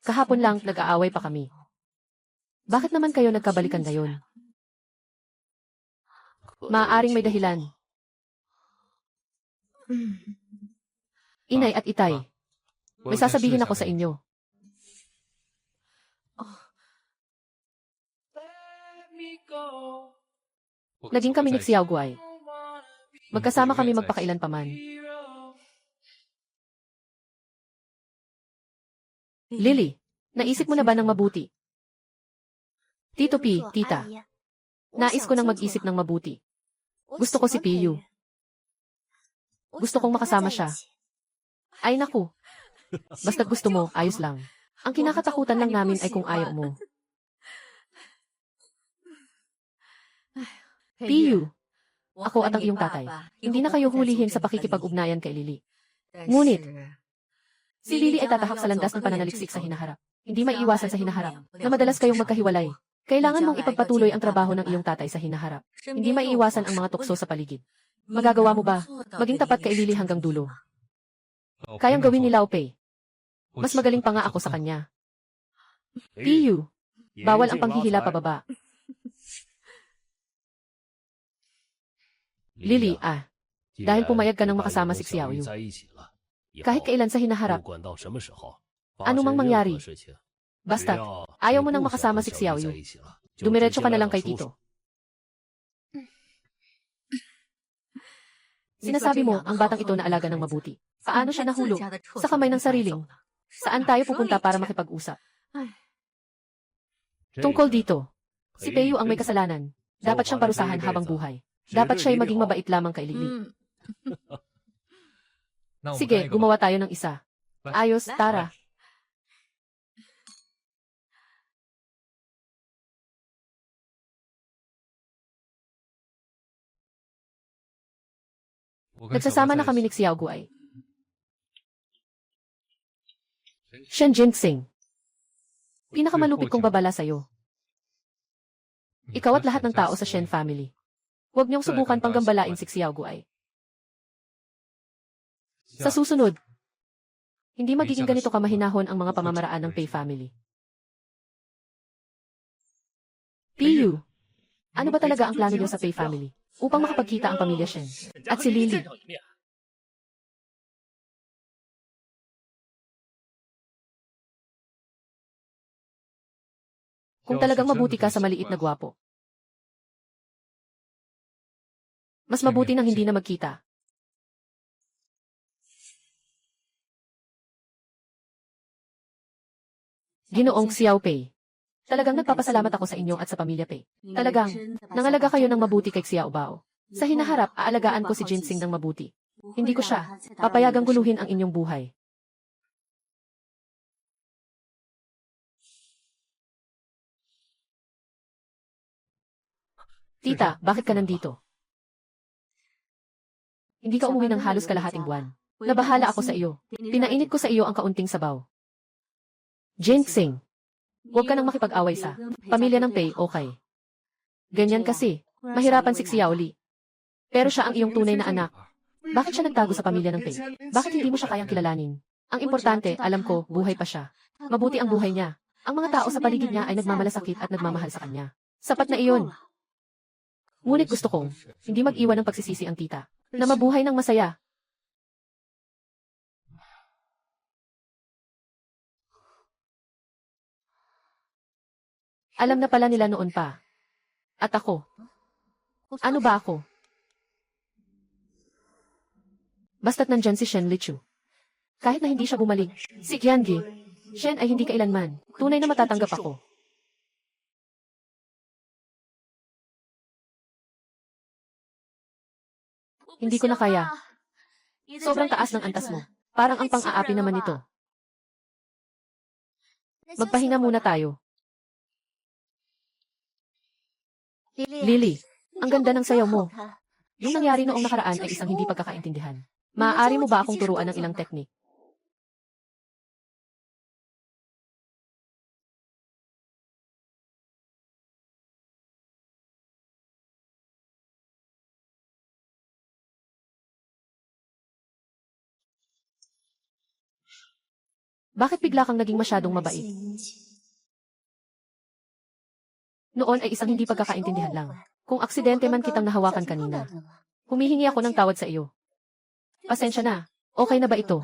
Kahapon lang, nag-aaway pa kami. Bakit naman kayo nagkabalikan ngayon? Maaaring may dahilan. Inay at Itay, may sasabihin ako sa inyo. Naging kami ni Xiao Guai. Magkasama kami magpakailan pa man. Lily, naisip mo na ba ng mabuti? Tito P, tita. Nais ko nang mag-isip ng mabuti. Gusto ko si Piyu. Gusto kong makasama siya. Ay naku. Basta gusto mo, ayos lang. Ang kinakatakutan lang namin ay kung ayaw mo. Piyu, ako at ang iyong tatay. Hindi na kayo hulihin sa pakikipag-ugnayan kay Lily. Ngunit, Si Lily ay tatahak sa landas ng pananaliksik sa hinaharap. Hindi maiiwasan sa hinaharap na madalas kayong magkahiwalay. Kailangan mong ipagpatuloy ang trabaho ng iyong tatay sa hinaharap. Hindi maiiwasan ang mga tukso sa paligid. Magagawa mo ba? Maging tapat kay Lily hanggang dulo. Kayang gawin ni Lao Pei. Mas magaling pa nga ako sa kanya. Piyu. Bawal ang panghihila pababa. Lily, dahil pumayag ka nang makasama si Xiaoyu. Kahit kailan sa hinaharap, anumang mangyari. Basta, ayaw mo nang makasama si Xiaoyu. Dumiretso ka na lang kay Tito. Sinasabi mo, ang batang ito naalaga ng mabuti. Paano siya nahulog? Sa kamay ng sariling. Saan tayo pupunta para makipag-usap? Tungkol dito, si Peyu ang may kasalanan. Dapat siyang parusahan habang buhay. Dapat siya'y maging mabait lamang kay Lily. Sige, gumawa tayo ng isa. Ayos, tara. Nagsasama na kami ni Xiao Guai. Shen Jinxing. Pinakamalupit kong babala sa'yo. Ikaw at lahat ng tao sa Shen family. Huwag niyong subukan panggambalain si Xiao Guai. Sa susunod, hindi magiging ganito kamahinahon ang mga pamamaraan ng Pei family. Piyu, ano ba talaga ang plano niyo sa Pei family? Upang makapagkita ang pamilya Shen at si Lily. Kung talagang mabuti ka sa maliit na gwapo, mas mabuti nang hindi na magkita. Ginoong Xiao Pei. Talagang nagpapasalamat ako sa inyo at sa pamilya Pei. Talagang, nangalaga kayo ng mabuti kay Xiao Bao. Sa hinaharap, aalagaan ko si Jinsing ng mabuti. Hindi ko siya papayagang guluhin ang inyong buhay. Tita, bakit ka nandito? Hindi ka umuwi ng halos kalahating buwan. Nabahala ako sa iyo. Pinainit ko sa iyo ang kaunting sabaw. Jinsing. Huwag ka nang makipag-away sa pamilya ng Pei, okay? Ganyan kasi, mahirapan si Xiao Li. Pero siya ang iyong tunay na anak. Bakit siya nagtago sa pamilya ng Pei? Bakit hindi mo siya kayang kilalanin? Ang importante, alam ko, buhay pa siya. Mabuti ang buhay niya. Ang mga tao sa paligid niya ay nagmamalasakit at nagmamahal sa kanya. Sapat na iyon. Ngunit gusto kong, hindi mag-iwan ng pagsisisi ang tita, na mabuhay ng masaya. Alam na pala nila noon pa. At ako. Ano ba ako? Basta't nandyan si Shen Lichu. Kahit na hindi siya bumalik, si Qiangi, Shen ay hindi kailanman. Tunay na matatanggap ako. Hindi ko na kaya. Sobrang taas ng antas mo. Parang ang pang-aapi naman nito. Magpahinga muna tayo. Lily, ang ganda ng sayaw mo. Yung nangyari noong nakaraan ay isang hindi pagkakaintindihan. Maaari mo ba akong turuan ng ilang teknik? Bakit bigla kang naging masyadong mabait? Noon ay isang hindi pagkakaintindihan lang. Kung aksidente man kitang nahawakan kanina, humihingi ako ng tawad sa iyo. Pasensya na. Okay na ba ito?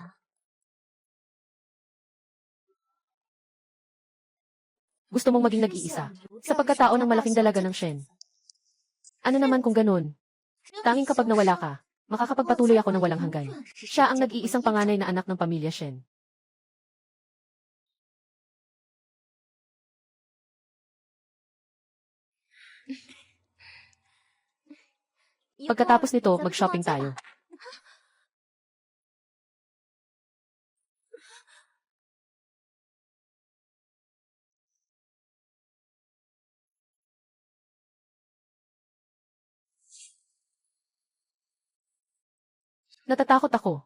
Gusto mong maging nag-iisa sa pagkatao ng malaking dalaga ng Shen. Ano naman kung ganun? Tanging kapag nawala ka, makakapagpatuloy ako ng walang hanggan. Siya ang nag-iisang panganay na anak ng pamilya Shen. Pagkatapos nito, mag-shopping tayo. Natatakot ako.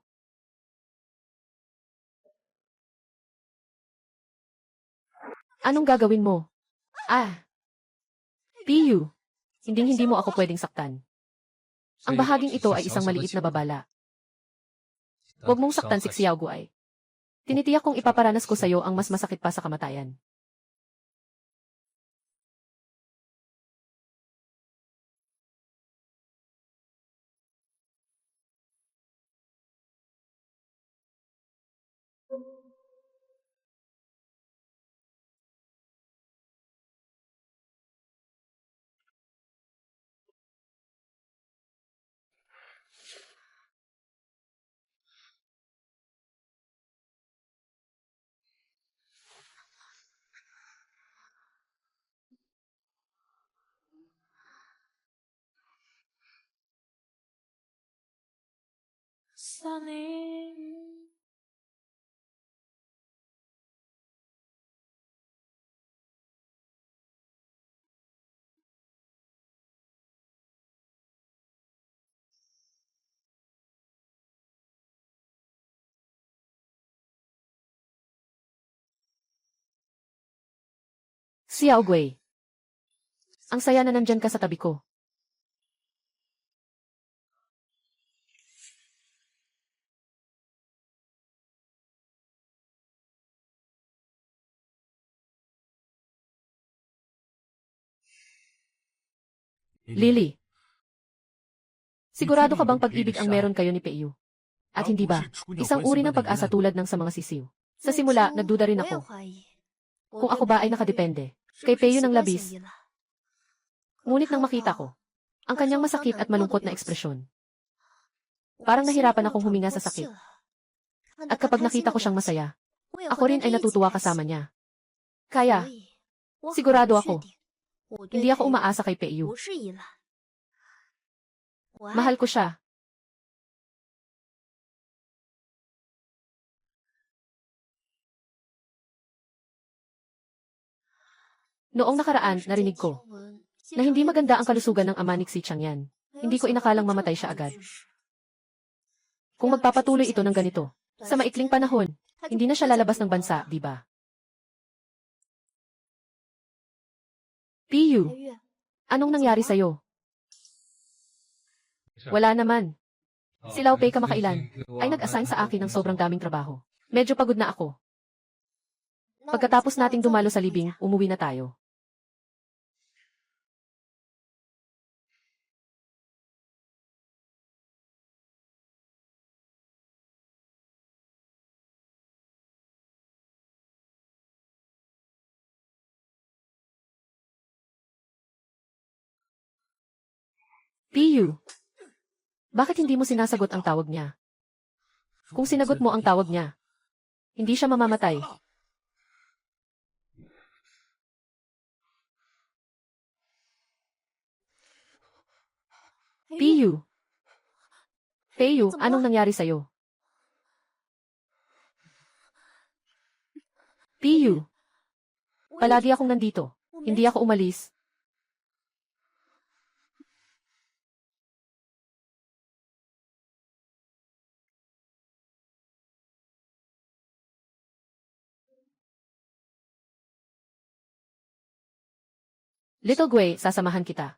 Anong gagawin mo? Ah, Piyu. Hindi mo ako pwedeng saktan. Ang bahaging ito ay isang maliit na babala. Huwag mong saktan si Xiao Guai. Tinitiyak kong ipaparanas ko sa'yo ang mas masakit pa sa kamatayan. Xiao Guai. Ang saya na nandyan ka sa tabi ko. Lily. Sigurado ka bang pag-ibig ang meron kayo ni Peiyu? At hindi ba, isang uri ng pag-asa tulad ng sa mga sisiw? Sa simula, nagduda rin ako. Kung ako ba ay nakadepende kay Peiyu ng labis. Ngunit nang makita ko, ang kanyang masakit at malungkot na ekspresyon. Parang nahirapan akong huminga sa sakit. At kapag nakita ko siyang masaya, ako rin ay natutuwa kasama niya. Kaya, sigurado ako, hindi ako umaasa kay Peiyu. Mahal ko siya. Noong nakaraan, narinig ko na hindi maganda ang kalusugan ng ama ni Xi Changyan. Hindi ko inakalang mamatay siya agad. Kung magpapatuloy ito ng ganito, sa maikling panahon, hindi na siya lalabas ng bansa, di ba? Piyu, anong nangyari sa'yo? Wala naman. Si Lao Pei kamakailan ay nag-assign sa akin ng sobrang daming trabaho. Medyo pagod na ako. Pagkatapos nating dumalo sa libing, umuwi na tayo. Piyu, bakit hindi mo sinasagot ang tawag niya? Kung sinagot mo ang tawag niya, hindi siya mamamatay. Piyu. Piyu, anong nangyari sa'yo? Piyu. Palagi akong nandito. Hindi ako umalis. Little Gui, sasamahan kita.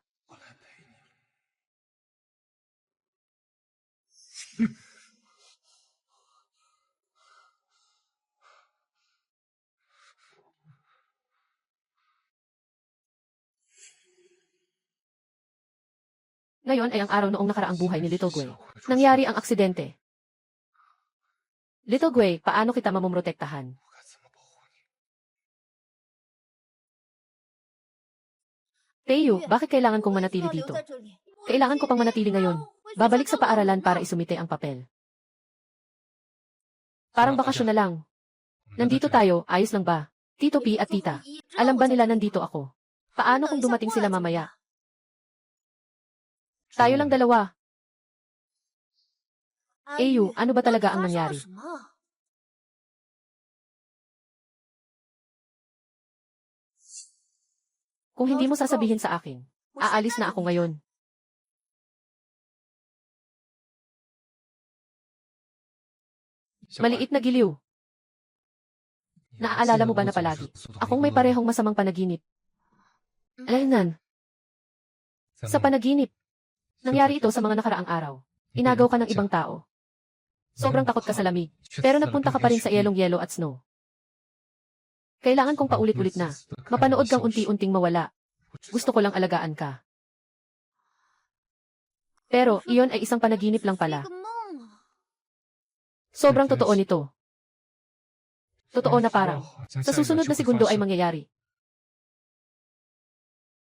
Ngayon ay ang araw noong nakaraang buhay ni Little Gui. Nangyari ang aksidente. Little Gui, paano kita mamumrotektahan? Teo, bakit kailangan kong manatili dito? Kailangan ko pang manatili ngayon. Babalik sa paaralan para isumite ang papel. Parang bakasyon na lang. Nandito tayo, ayos lang ba? Tito P at Tita, alam ba nila nandito ako? Paano kung dumating sila mamaya? Tayo lang dalawa. Eyu, ano ba talaga ang nangyari? Kung hindi mo sasabihin sa akin, aalis na ako ngayon. Maliit na giliw. Naaalala mo ba na palagi? Akong may parehong masamang panaginip. Alainan. Sa panaginip. Nangyari ito sa mga nakaraang araw. Inagaw ka ng ibang tao. Sobrang takot ka sa lamig. Pero nagpunta ka pa rin sa yellow at snow. Kailangan kong paulit-ulit na. Mapanood kang unti-unting mawala. Gusto ko lang alagaan ka. Pero, iyon ay isang panaginip lang pala. Sobrang totoo nito. Totoo na parang, sa susunod na segundo ay mangyayari.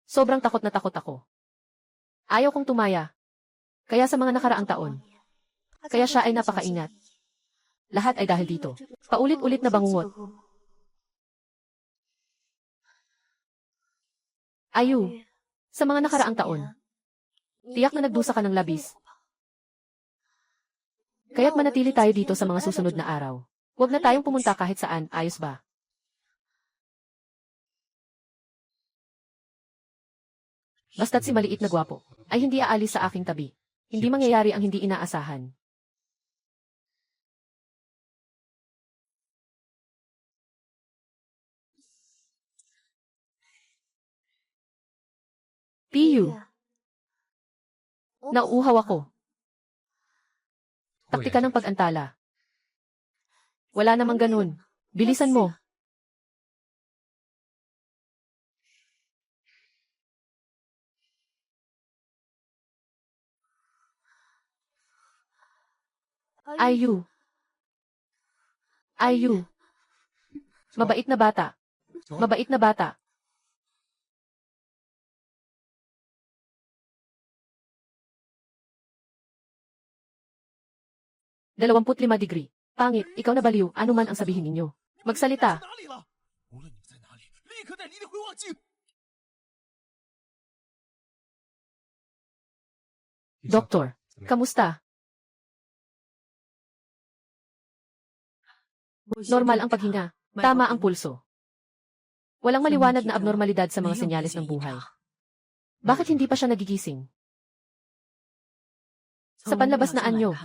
Sobrang takot na takot ako. Ayaw kong tumaya. Kaya sa mga nakaraang taon. Kaya siya ay napakaingat. Lahat ay dahil dito. Paulit-ulit na bangungot. Ayu, sa mga nakaraang taon. Tiyak na nagdusa ka ng labis. Kaya't manatili tayo dito sa mga susunod na araw. Huwag na tayong pumunta kahit saan, ayos ba? Basta't si maliit na gwapo ay hindi aalis sa aking tabi. Hindi mangyayari ang hindi inaasahan. Piyu, nauuhaw ako. Taktika ng pag-antala. Wala namang ganun. Bilisan mo. Ayu. Ayu. Mabait na bata. Mabait na bata. ₱25 degree. Pangit, ikaw na baliw, ano man ang sabihin ninyo. Magsalita. Doktor, kamusta? Normal ang paghinga. Tama ang pulso. Walang maliwanag na abnormalidad sa mga senyales ng buhay. Bakit hindi pa siya nagigising? Sa panlabas na anyo,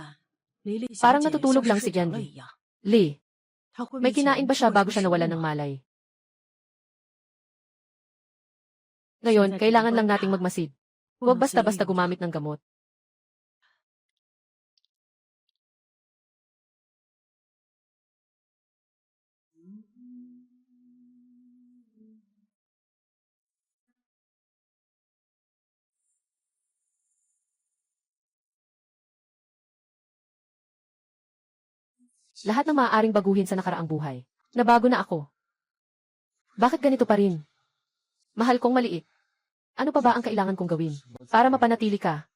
parang natutulog lang si Gyanli. Lee, may kinain ba siya bago siya nawalan ng malay? Ngayon, kailangan lang nating magmasid. Huwag basta-basta gumamit ng gamot. Lahat ng maaaring baguhin sa nakaraang buhay. Nabago na ako. Bakit ganito pa rin? Mahal kong maliit. Ano pa ba ang kailangan kong gawin para mapanatili ka?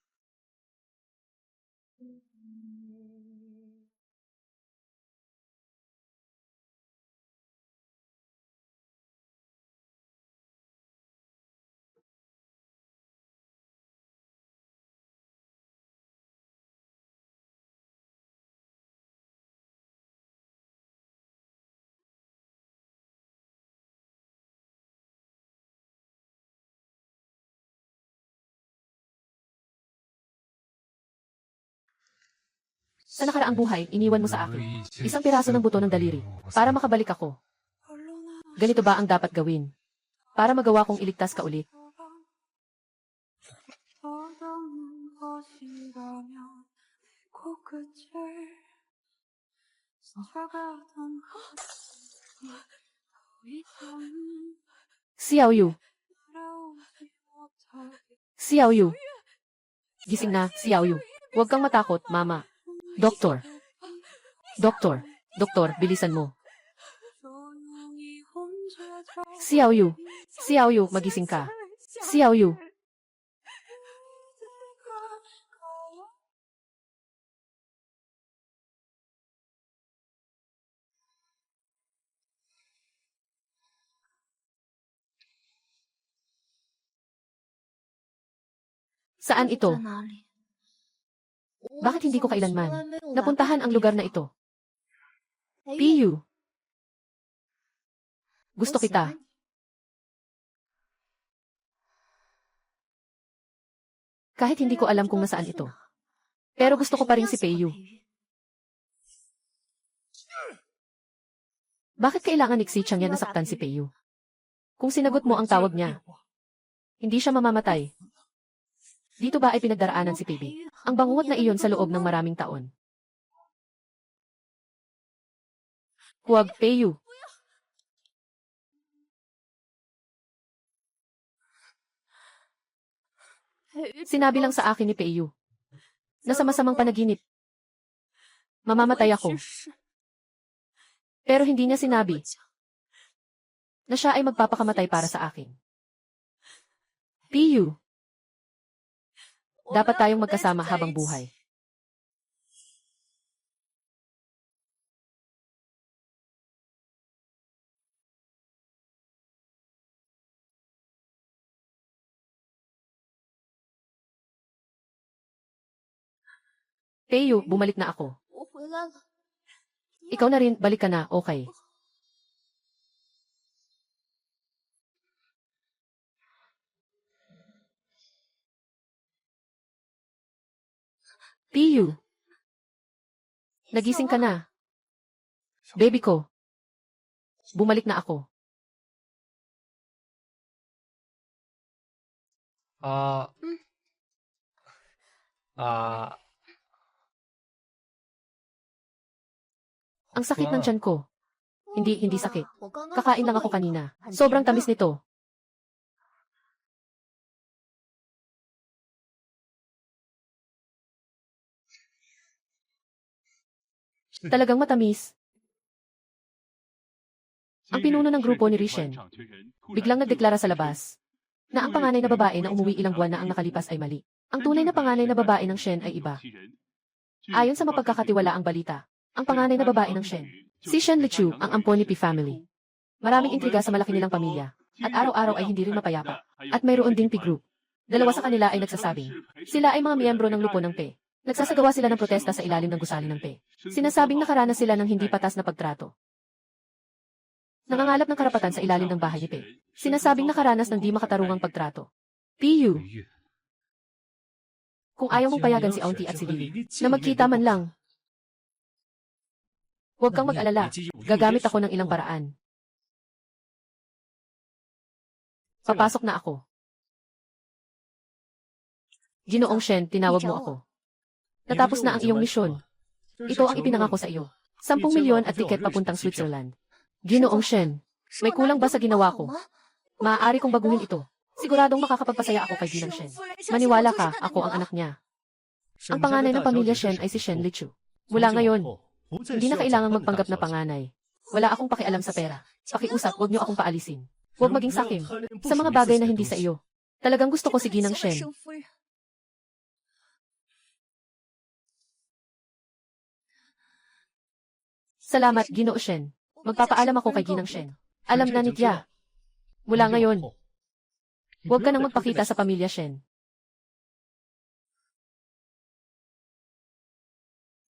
Sa nakaraang buhay, iniwan mo sa akin isang piraso ng buto ng daliri para makabalik ako. Ganito ba ang dapat gawin para magawa kong iligtas ka ulit? Xiaoyu. Xiaoyu. Gising na, Xiaoyu. Huwag kang matakot, mama. Doktor. Doktor. Doktor, bilisan mo. Xiaoyu. Xiaoyu, magising ka. Xiaoyu. Saan ito? Bakit hindi ko kailanman napuntahan ang lugar na ito? Piyu. Gusto kita. Kahit hindi ko alam kung nasaan ito. Pero gusto ko pa rin si Piyu. Bakit kailangan ni Xi Chang yan nasaktan si Peiyu? Kung sinagot mo ang tawag niya, hindi siya mamamatay. Dito ba ay pinagdaraanan si Peibi? Ang bangungot na iyon sa loob ng maraming taon. Huwag, Peiyu. Sinabi lang sa akin ni Peiyu na sa masamang panaginip, mamamatay ako. Pero hindi niya sinabi na siya ay magpapakamatay para sa akin. Peiyu, dapat tayong magkasama habang buhay. Peiyu, bumalik na ako. Ikaw na rin, balik ka na, okay. Peiyu, nagising ka na. Baby ko, bumalik na ako. Ang sakit ng tiyan ko. Hindi sakit. Kakain lang ako kanina. Sobrang tamis nito. Talagang matamis. Ang pinuno ng grupo ni Rishen biglang nagdeklara sa labas na ang panganay na babae na umuwi ilang buwan na ang nakalipas ay mali. Ang tunay na panganay na babae ng Shen ay iba. Ayon sa mapagkakatiwalaang balita, ang panganay na babae ng Shen, si Shen Lichu, ang ampon ni Pi family. Maraming intriga sa malaki nilang pamilya, at araw-araw ay hindi rin mapayapa. At mayroon ding Pi group. Dalawa sa kanila ay nagsasabing, sila ay mga miyembro ng lupo ng Pe. Nagsasagawa sila ng protesta sa ilalim ng gusali ng Pe. Sinasabing nakaranas sila ng hindi patas na pagtrato. Nangangalap ng karapatan sa ilalim ng bahay ni Pe. Sinasabing nakaranas ng di makatarungang pagtrato. Peiyu, kung ayaw mong payagan si Auntie at si Lily na magkita man lang, huwag kang mag-alala. Gagamit ako ng ilang paraan. Papasok na ako. Ginoong Shen, tinawag mo ako. Natapos na ang iyong misyon. Ito ang ipinangako sa iyo. 10 milyon at tiket papuntang Switzerland. Ginoong Shen, may kulang ba sa ginawa ko? Maaari kong baguhin ito. Siguradong makakapagpasaya ako kay Ginang Shen. Maniwala ka, ako ang anak niya. Ang panganay ng pamilya Shen ay si Shen Lichu. Mula ngayon, hindi na kailangang magpanggap na panganay. Wala akong pakialam sa pera. Pakiusap, huwag niyo akong paalisin. Huwag maging sakim sa mga bagay na hindi sa iyo. Talagang gusto ko si Ginang Shen. Salamat, Ginoo Shen. Magpapaalam ako kay Ginang Shen. Alam na ni Tia. Mula ngayon, huwag ka nang magpakita sa pamilya Shen.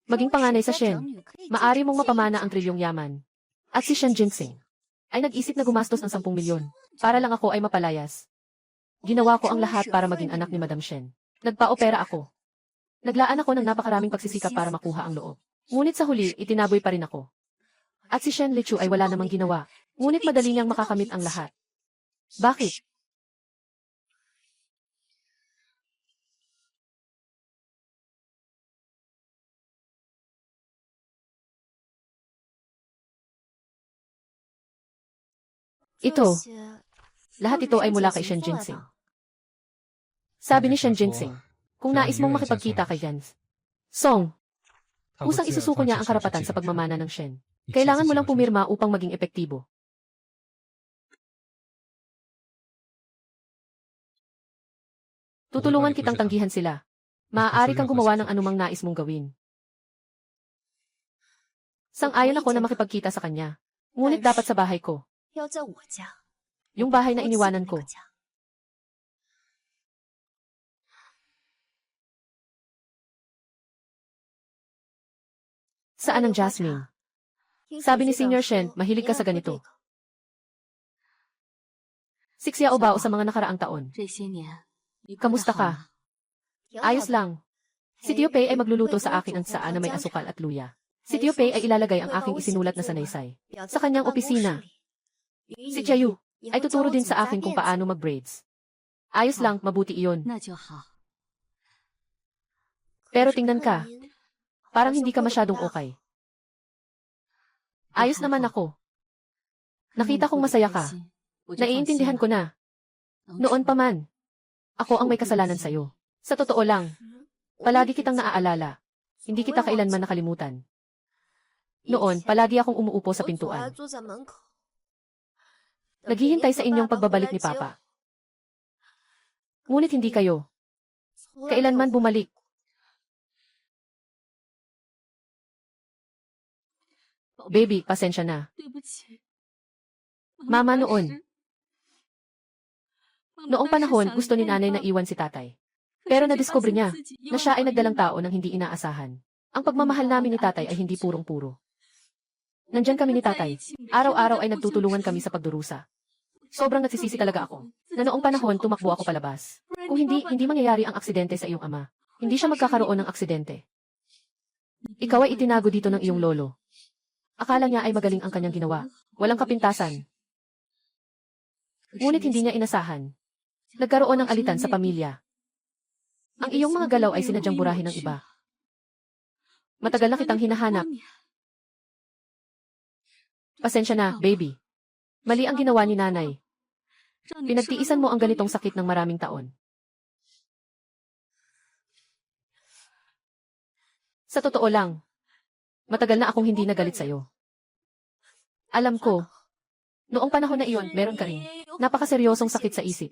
Maging panganay sa Shen, maari mong mapamana ang trilyong yaman. At si Shen Jinsing ay nag-isip na gumastos ng 10 milyon para lang ako ay mapalayas. Ginawa ko ang lahat para maging anak ni Madam Shen. Nagpa-opera ako. Naglaan ako ng napakaraming pagsisikap para makuha ang loob. Ngunit sa huli, itinaboy pa rin ako. At si Shen Lichu ay wala namang ginawa, ngunit madali niyang makakamit ang lahat. Bakit? Ito, lahat ito ay mula kay Shen Jinsing. Sabi ni Shen Jinsing, kung nais mong makipagkita kay Jans Song, kusang isusuko niya ang karapatan sa pagmamana ng Shen. Kailangan mo lang pumirma upang maging epektibo. Tutulungan kitang tanggihan sila. Maaari kang gumawa ng anumang nais mong gawin. Sang-ayon ako na makipagkita sa kanya. Ngunit dapat sa bahay ko. Yung bahay na iniwanan ko. Saan ang Jasmine? Sabi ni Senior Shen, mahilig ka sa ganito. Siksya o bao sa mga nakaraang taon. Kamusta ka? Ayos lang. Si Tio Pei ay magluluto sa akin ng saan na may asukal at luya. Si Tio Pei ay ilalagay ang aking isinulat na sanaysay sa kanyang opisina. Si Jiayu ay tuturo din sa akin kung paano mag-braids. Ayos lang, mabuti iyon. 那就好。 Pero tingnan ka, parang hindi ka masyadong okay. Ayos naman ako. Nakita kong masaya ka. Naiintindihan ko na. Noon pa man, ako ang may kasalanan sa'yo. Sa totoo lang, palagi kitang naaalala. Hindi kita kailanman nakalimutan. Noon, palagi akong umuupo sa pintuan. Naghihintay sa inyong pagbabalik ni Papa. Ngunit hindi kayo. Kailanman bumalik. Baby, pasensya na. 对不起。 Mama noon. Noong panahon, gusto ni nanay na iwan si tatay. Pero nadiskubre niya na siya ay nagdalang tao nang hindi inaasahan. Ang pagmamahal namin ni tatay ay hindi purong-puro. Nandyan kami ni tatay. Araw-araw ay nagtutulungan kami sa pagdurusa. Sobrang nagsisisi talaga ako na noong panahon tumakbo ako palabas. Kung hindi mangyayari ang aksidente sa iyong ama. Hindi siya magkakaroon ng aksidente. Ikaw ay itinago dito ng iyong lolo. Akala niya ay magaling ang kanyang ginawa. Walang kapintasan. Ngunit hindi niya inasahan. Nagkaroon ng alitan sa pamilya. Ang iyong mga galaw ay sinadyang burahin ng iba. Matagal na kitang hinahanap. Pasensya na, baby. Mali ang ginawa ni nanay. Pinagtiisan mo ang ganitong sakit ng maraming taon. Sa totoo lang, matagal na akong hindi nagalit sa'yo. Alam ko, noong panahon na iyon, meron ka rin napakaseryosong sakit sa isip.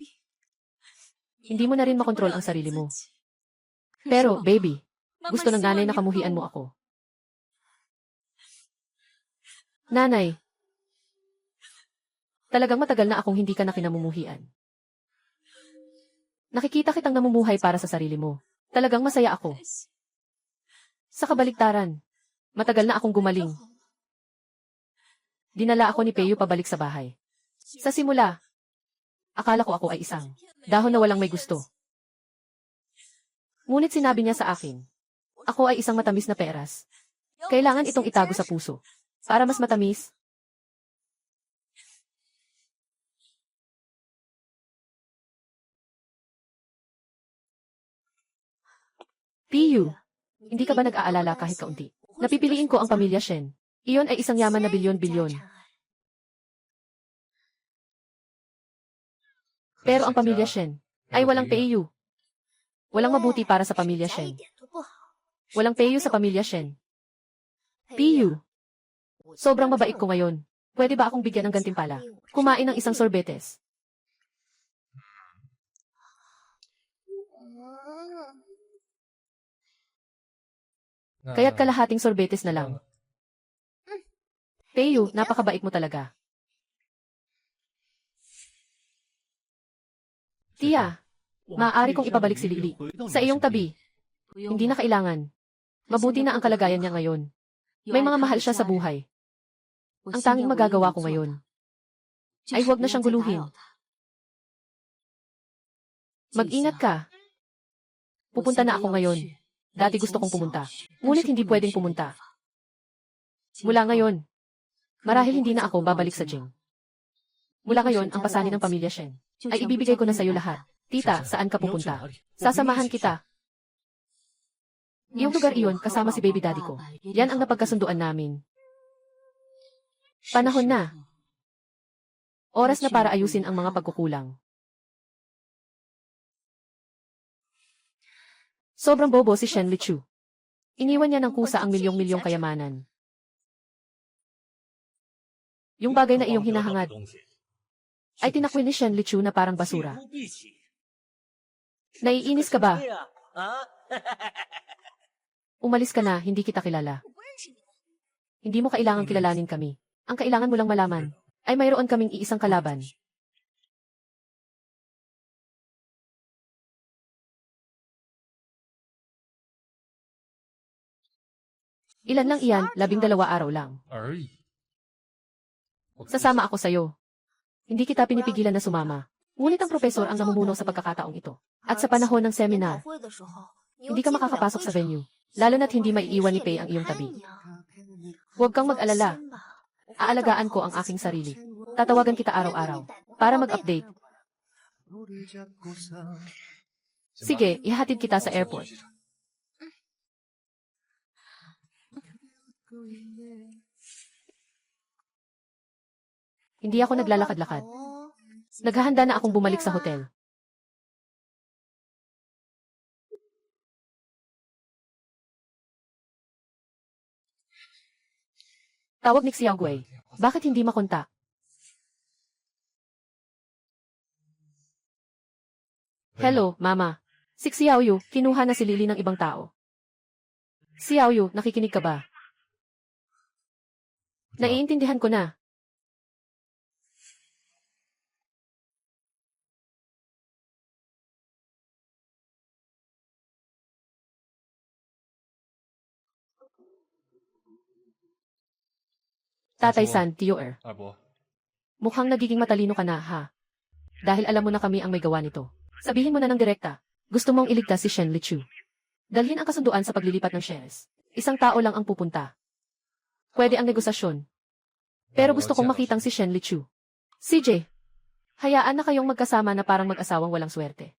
Hindi mo na rin makontrol ang sarili mo. Pero, baby, gusto ng nanay na kamuhian mo ako. Nanay, talagang matagal na akong hindi ka na kinamumuhian. Nakikita kitang namumuhay para sa sarili mo. Talagang masaya ako. Sa kabaliktaran, matagal na akong gumaling. Dinala ako ni Peyo pabalik sa bahay. Sa simula, akala ko ako ay isang dahon na walang may gusto. Ngunit sinabi niya sa akin, ako ay isang matamis na peras. Kailangan itong itago sa puso. Para mas matamis. Piyu, hindi ka ba nag-aalala kahit kaunti? Napipiliin ko ang pamilya Shen. Iyon ay isang yaman na bilyon-bilyon. Pero ang pamilya Shen ay walang Piyu. Walang mabuti para sa pamilya Shen. Walang Piyu sa pamilya Shen. Piyu. Sobrang mabait ko ngayon. Pwede ba akong bigyan ng gantimpala? Kumain ng isang sorbetes. Kaya't kalahating sorbetes na lang. Peyo, napakabait mo talaga. Tia, maaari kong ipabalik si Lily sa iyong tabi. Hindi na kailangan. Mabuti na ang kalagayan niya ngayon. May mga mahal siya sa buhay. Ang tanging magagawa ko ngayon ay huwag na siyang guluhin. Mag-ingat ka. Pupunta na ako ngayon. Dati gusto kong pumunta. Ngunit hindi pwedeng pumunta. Mula ngayon, marahil hindi na ako babalik sa Jing. Mula ngayon, ang pasanin ng pamilya Shen ay ibibigay ko na sa iyo lahat. Tita, saan ka pupunta? Sasamahan kita. Iyong lugar iyon kasama si baby daddy ko. Yan ang napagkasunduan namin. Panahon na. Oras na para ayusin ang mga pagkukulang. Sobrang bobo si Shen Lichu. Iniwan niya ng kusa ang milyong-milyong kayamanan. Yung bagay na iyong hinahangad ay tinakwil ni Shen Lichu na parang basura. Naiinis ka ba? Umalis ka na, hindi kita kilala. Hindi mo kailangang kilalanin kami. Ang kailangan mo lang malaman ay mayroon kaming iisang kalaban. Ilan lang iyan, 12 araw lang. Sasama ako sa'yo. Hindi kita pinipigilan na sumama. Ngunit ang propesor ang namumuno sa pagkakataong ito. At sa panahon ng seminar, hindi ka makakapasok sa venue. Lalo na't hindi maiiwan ni Pei ang iyong tabi. Huwag kang mag-alala. Aalagaan ko ang aking sarili. Tatawagan kita araw-araw para mag-update. Sige, ihatid kita sa airport. Hindi ako naglalakad-lakad. Naghahanda na akong bumalik sa hotel. Tawag ni Xiaoguei. Bakit hindi makontak? Hello, Mama. Si Xiaoyu, kinuha na si Lily ng ibang tao. Xiaoyu, nakikinig ka ba? Naiintindihan ko na. Tatay-san, Tio-er. Mukhang nagiging matalino ka na, ha? Dahil alam mo na kami ang may gawa nito. Sabihin mo na ng direkta. Gusto mong iligtas si Shen Lichu. Dalhin ang kasunduan sa paglilipat ng shares. Isang tao lang ang pupunta. Pwede ang negosasyon. Pero gusto kong makitang si Shen Lichu. CJ, hayaan na kayong magkasama na parang mag-asawang walang swerte.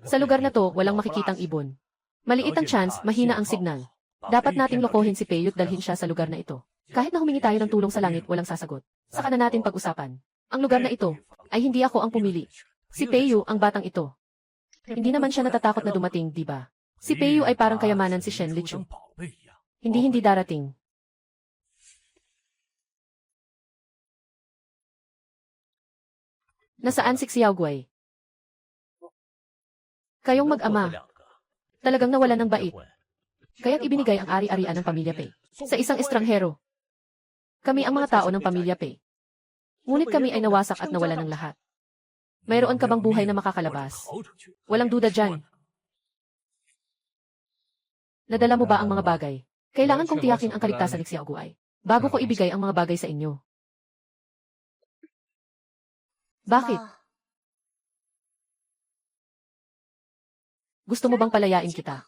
Sa lugar na to, walang makikitang ibon. Maliit ang chance, mahina ang signal. Dapat nating lokohin si Peyut dalhin siya sa lugar na ito. Kahit na humingi tayo ng tulong sa langit, walang sasagot. Saka na natin pag-usapan. Ang lugar na ito, ay hindi ako ang pumili. Si Peiyu ang batang ito. Hindi naman siya natatakot na dumating, di ba? Si Peiyu ay parang kayamanan si Shen Lichu. Hindi darating. Nasaan si Xiaoguei? Kayong mag-ama, talagang nawalan ng bait. Kaya't ibinigay ang ari-arian ng pamilya Pei sa isang estranghero. Kami ang mga tao ng pamilya Pei. Ngunit kami ay nawasak at nawalan ng lahat. Mayroon ka bang buhay na makakalabas? Walang duda dyan. Nadala mo ba ang mga bagay? Kailangan kong tiyakin ang kaligtasan ni Xiaoguei bago ko ibigay ang mga bagay sa inyo. Bakit? Gusto mo bang palayain kita?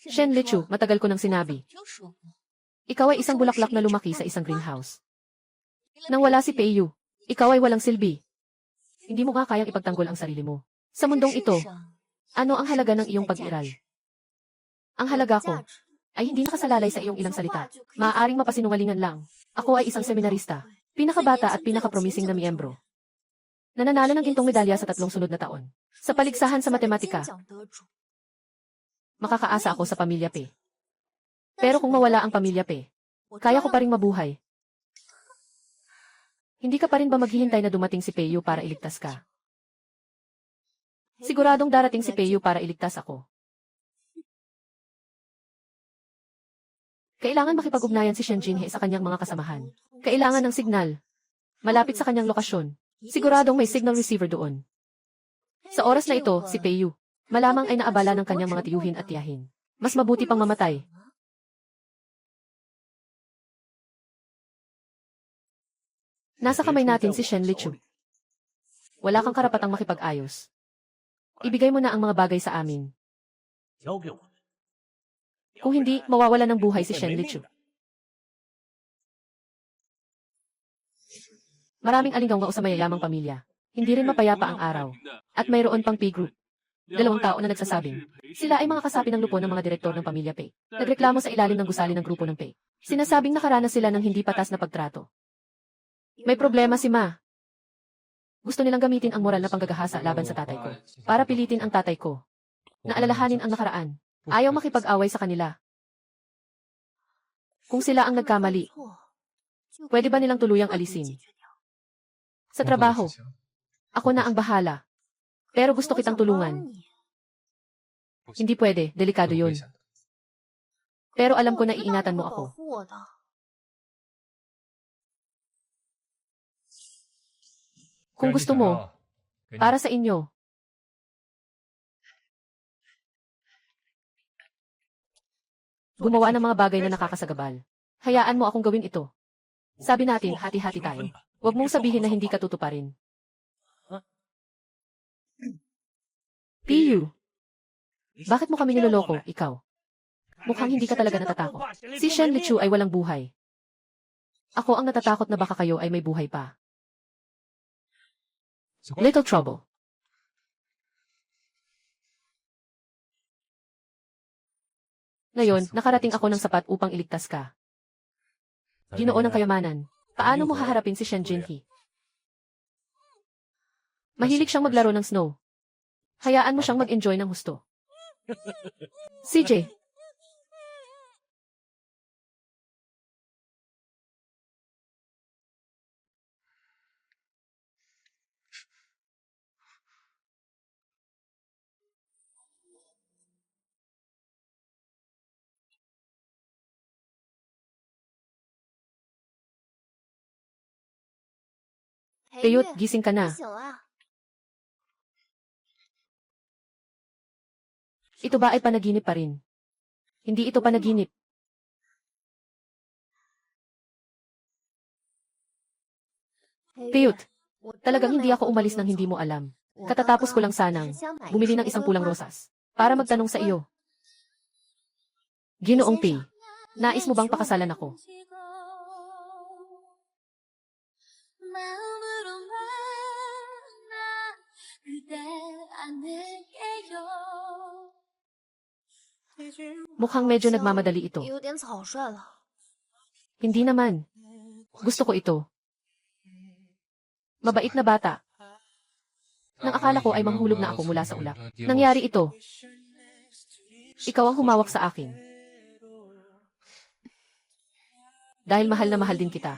Shen Lichu, matagal ko nang sinabi. Ikaw ay isang bulaklak na lumaki sa isang greenhouse. Nang wala si Peiyu, ikaw ay walang silbi. Hindi mo nga kayang ipagtanggol ang sarili mo. Sa mundong ito, ano ang halaga ng iyong pag-iral? Ang halaga ko ay hindi nakasalalay sa iyong ilang salita. Maaaring mapasinungalingan lang. Ako ay isang seminarista, pinakabata at pinaka-promising na miyembro. Nananalo ng gintong medalya sa 3 sunod na taon. Sa paligsahan sa matematika, makakaasa ako sa pamilya Pe. Pero kung mawala ang pamilya Pe, kaya ko pa ring mabuhay. Hindi ka pa rin ba maghihintay na dumating si Peiyu para iligtas ka? Siguradong darating si Peiyu para iligtas ako. Kailangan makipag-ugnayan si Shen Jinhe sa kanyang mga kasamahan. Kailangan ng signal. Malapit sa kanyang lokasyon. Siguradong may signal receiver doon. Sa oras na ito, si Peiyu, malamang ay naabala ng kanyang mga tiyuhin at tiyahin. Mas mabuti pang mamatay. Nasa kamay natin si Shen Lichu. Wala kang karapatang makipag-ayos. Ibigay mo na ang mga bagay sa amin. Kung hindi, mawawala ng buhay si Shen Lichu. Maraming alinggaw sa mayayamang pamilya. Hindi rin mapayapa ang araw. At mayroon pang P-group. 2 tao na nagsasabing, sila ay mga kasapi ng lupo ng mga direktor ng pamilya Pei. Nagreklamo sa ilalim ng gusali ng grupo ng Pei. Sinasabing nakaranas sila ng hindi patas na pagtrato. May problema si Ma. Gusto nilang gamitin ang moral na panggagahasa laban sa tatay ko. Para pilitin ang tatay ko. Naalalahanin ang nakaraan. Ayaw makipag-away sa kanila. Kung sila ang nagkamali, pwede ba nilang tuluyang alisin? Sa trabaho, ako na ang bahala. Pero gusto kitang tulungan. Hindi pwede, delikado yun. Pero alam ko na iingatan mo ako. Kung gusto mo, para sa inyo. Gumawa ng mga bagay na nakakasagabal. Hayaan mo akong gawin ito. Sabi natin, hati-hati tayo. Huwag mong sabihin na hindi ka tutuparin. Piyu. Bakit mo kami niloloko, ikaw? Mukhang hindi ka talaga natatakot. Si Shen Lichu ay walang buhay. Ako ang natatakot na baka kayo ay may buhay pa. Little trouble. Ngayon, nakarating ako ng sapat upang iligtas ka. Ginoo ng kayamanan. Paano mo haharapin si Shen Jinhee? Mahilig siyang maglaro ng snow. Hayaan mo siyang mag-enjoy ng husto. CJ. Peyot, gising ka na. Ito ba ay panaginip pa rin? Hindi ito panaginip. Peyot, talagang hindi ako umalis nang hindi mo alam. Katatapos ko lang sanang bumili ng isang pulang rosas para magtanong sa iyo. Ginoong Pei, nais mo bang pakasalan ako? Mukhang medyo nagmamadali ito. Hindi naman. Gusto ko ito. Mabait na bata. Nang akala ko ay manghulog na ako mula sa ulap. Nangyari ito. Ikaw ang humawak sa akin. Dahil mahal na mahal din kita.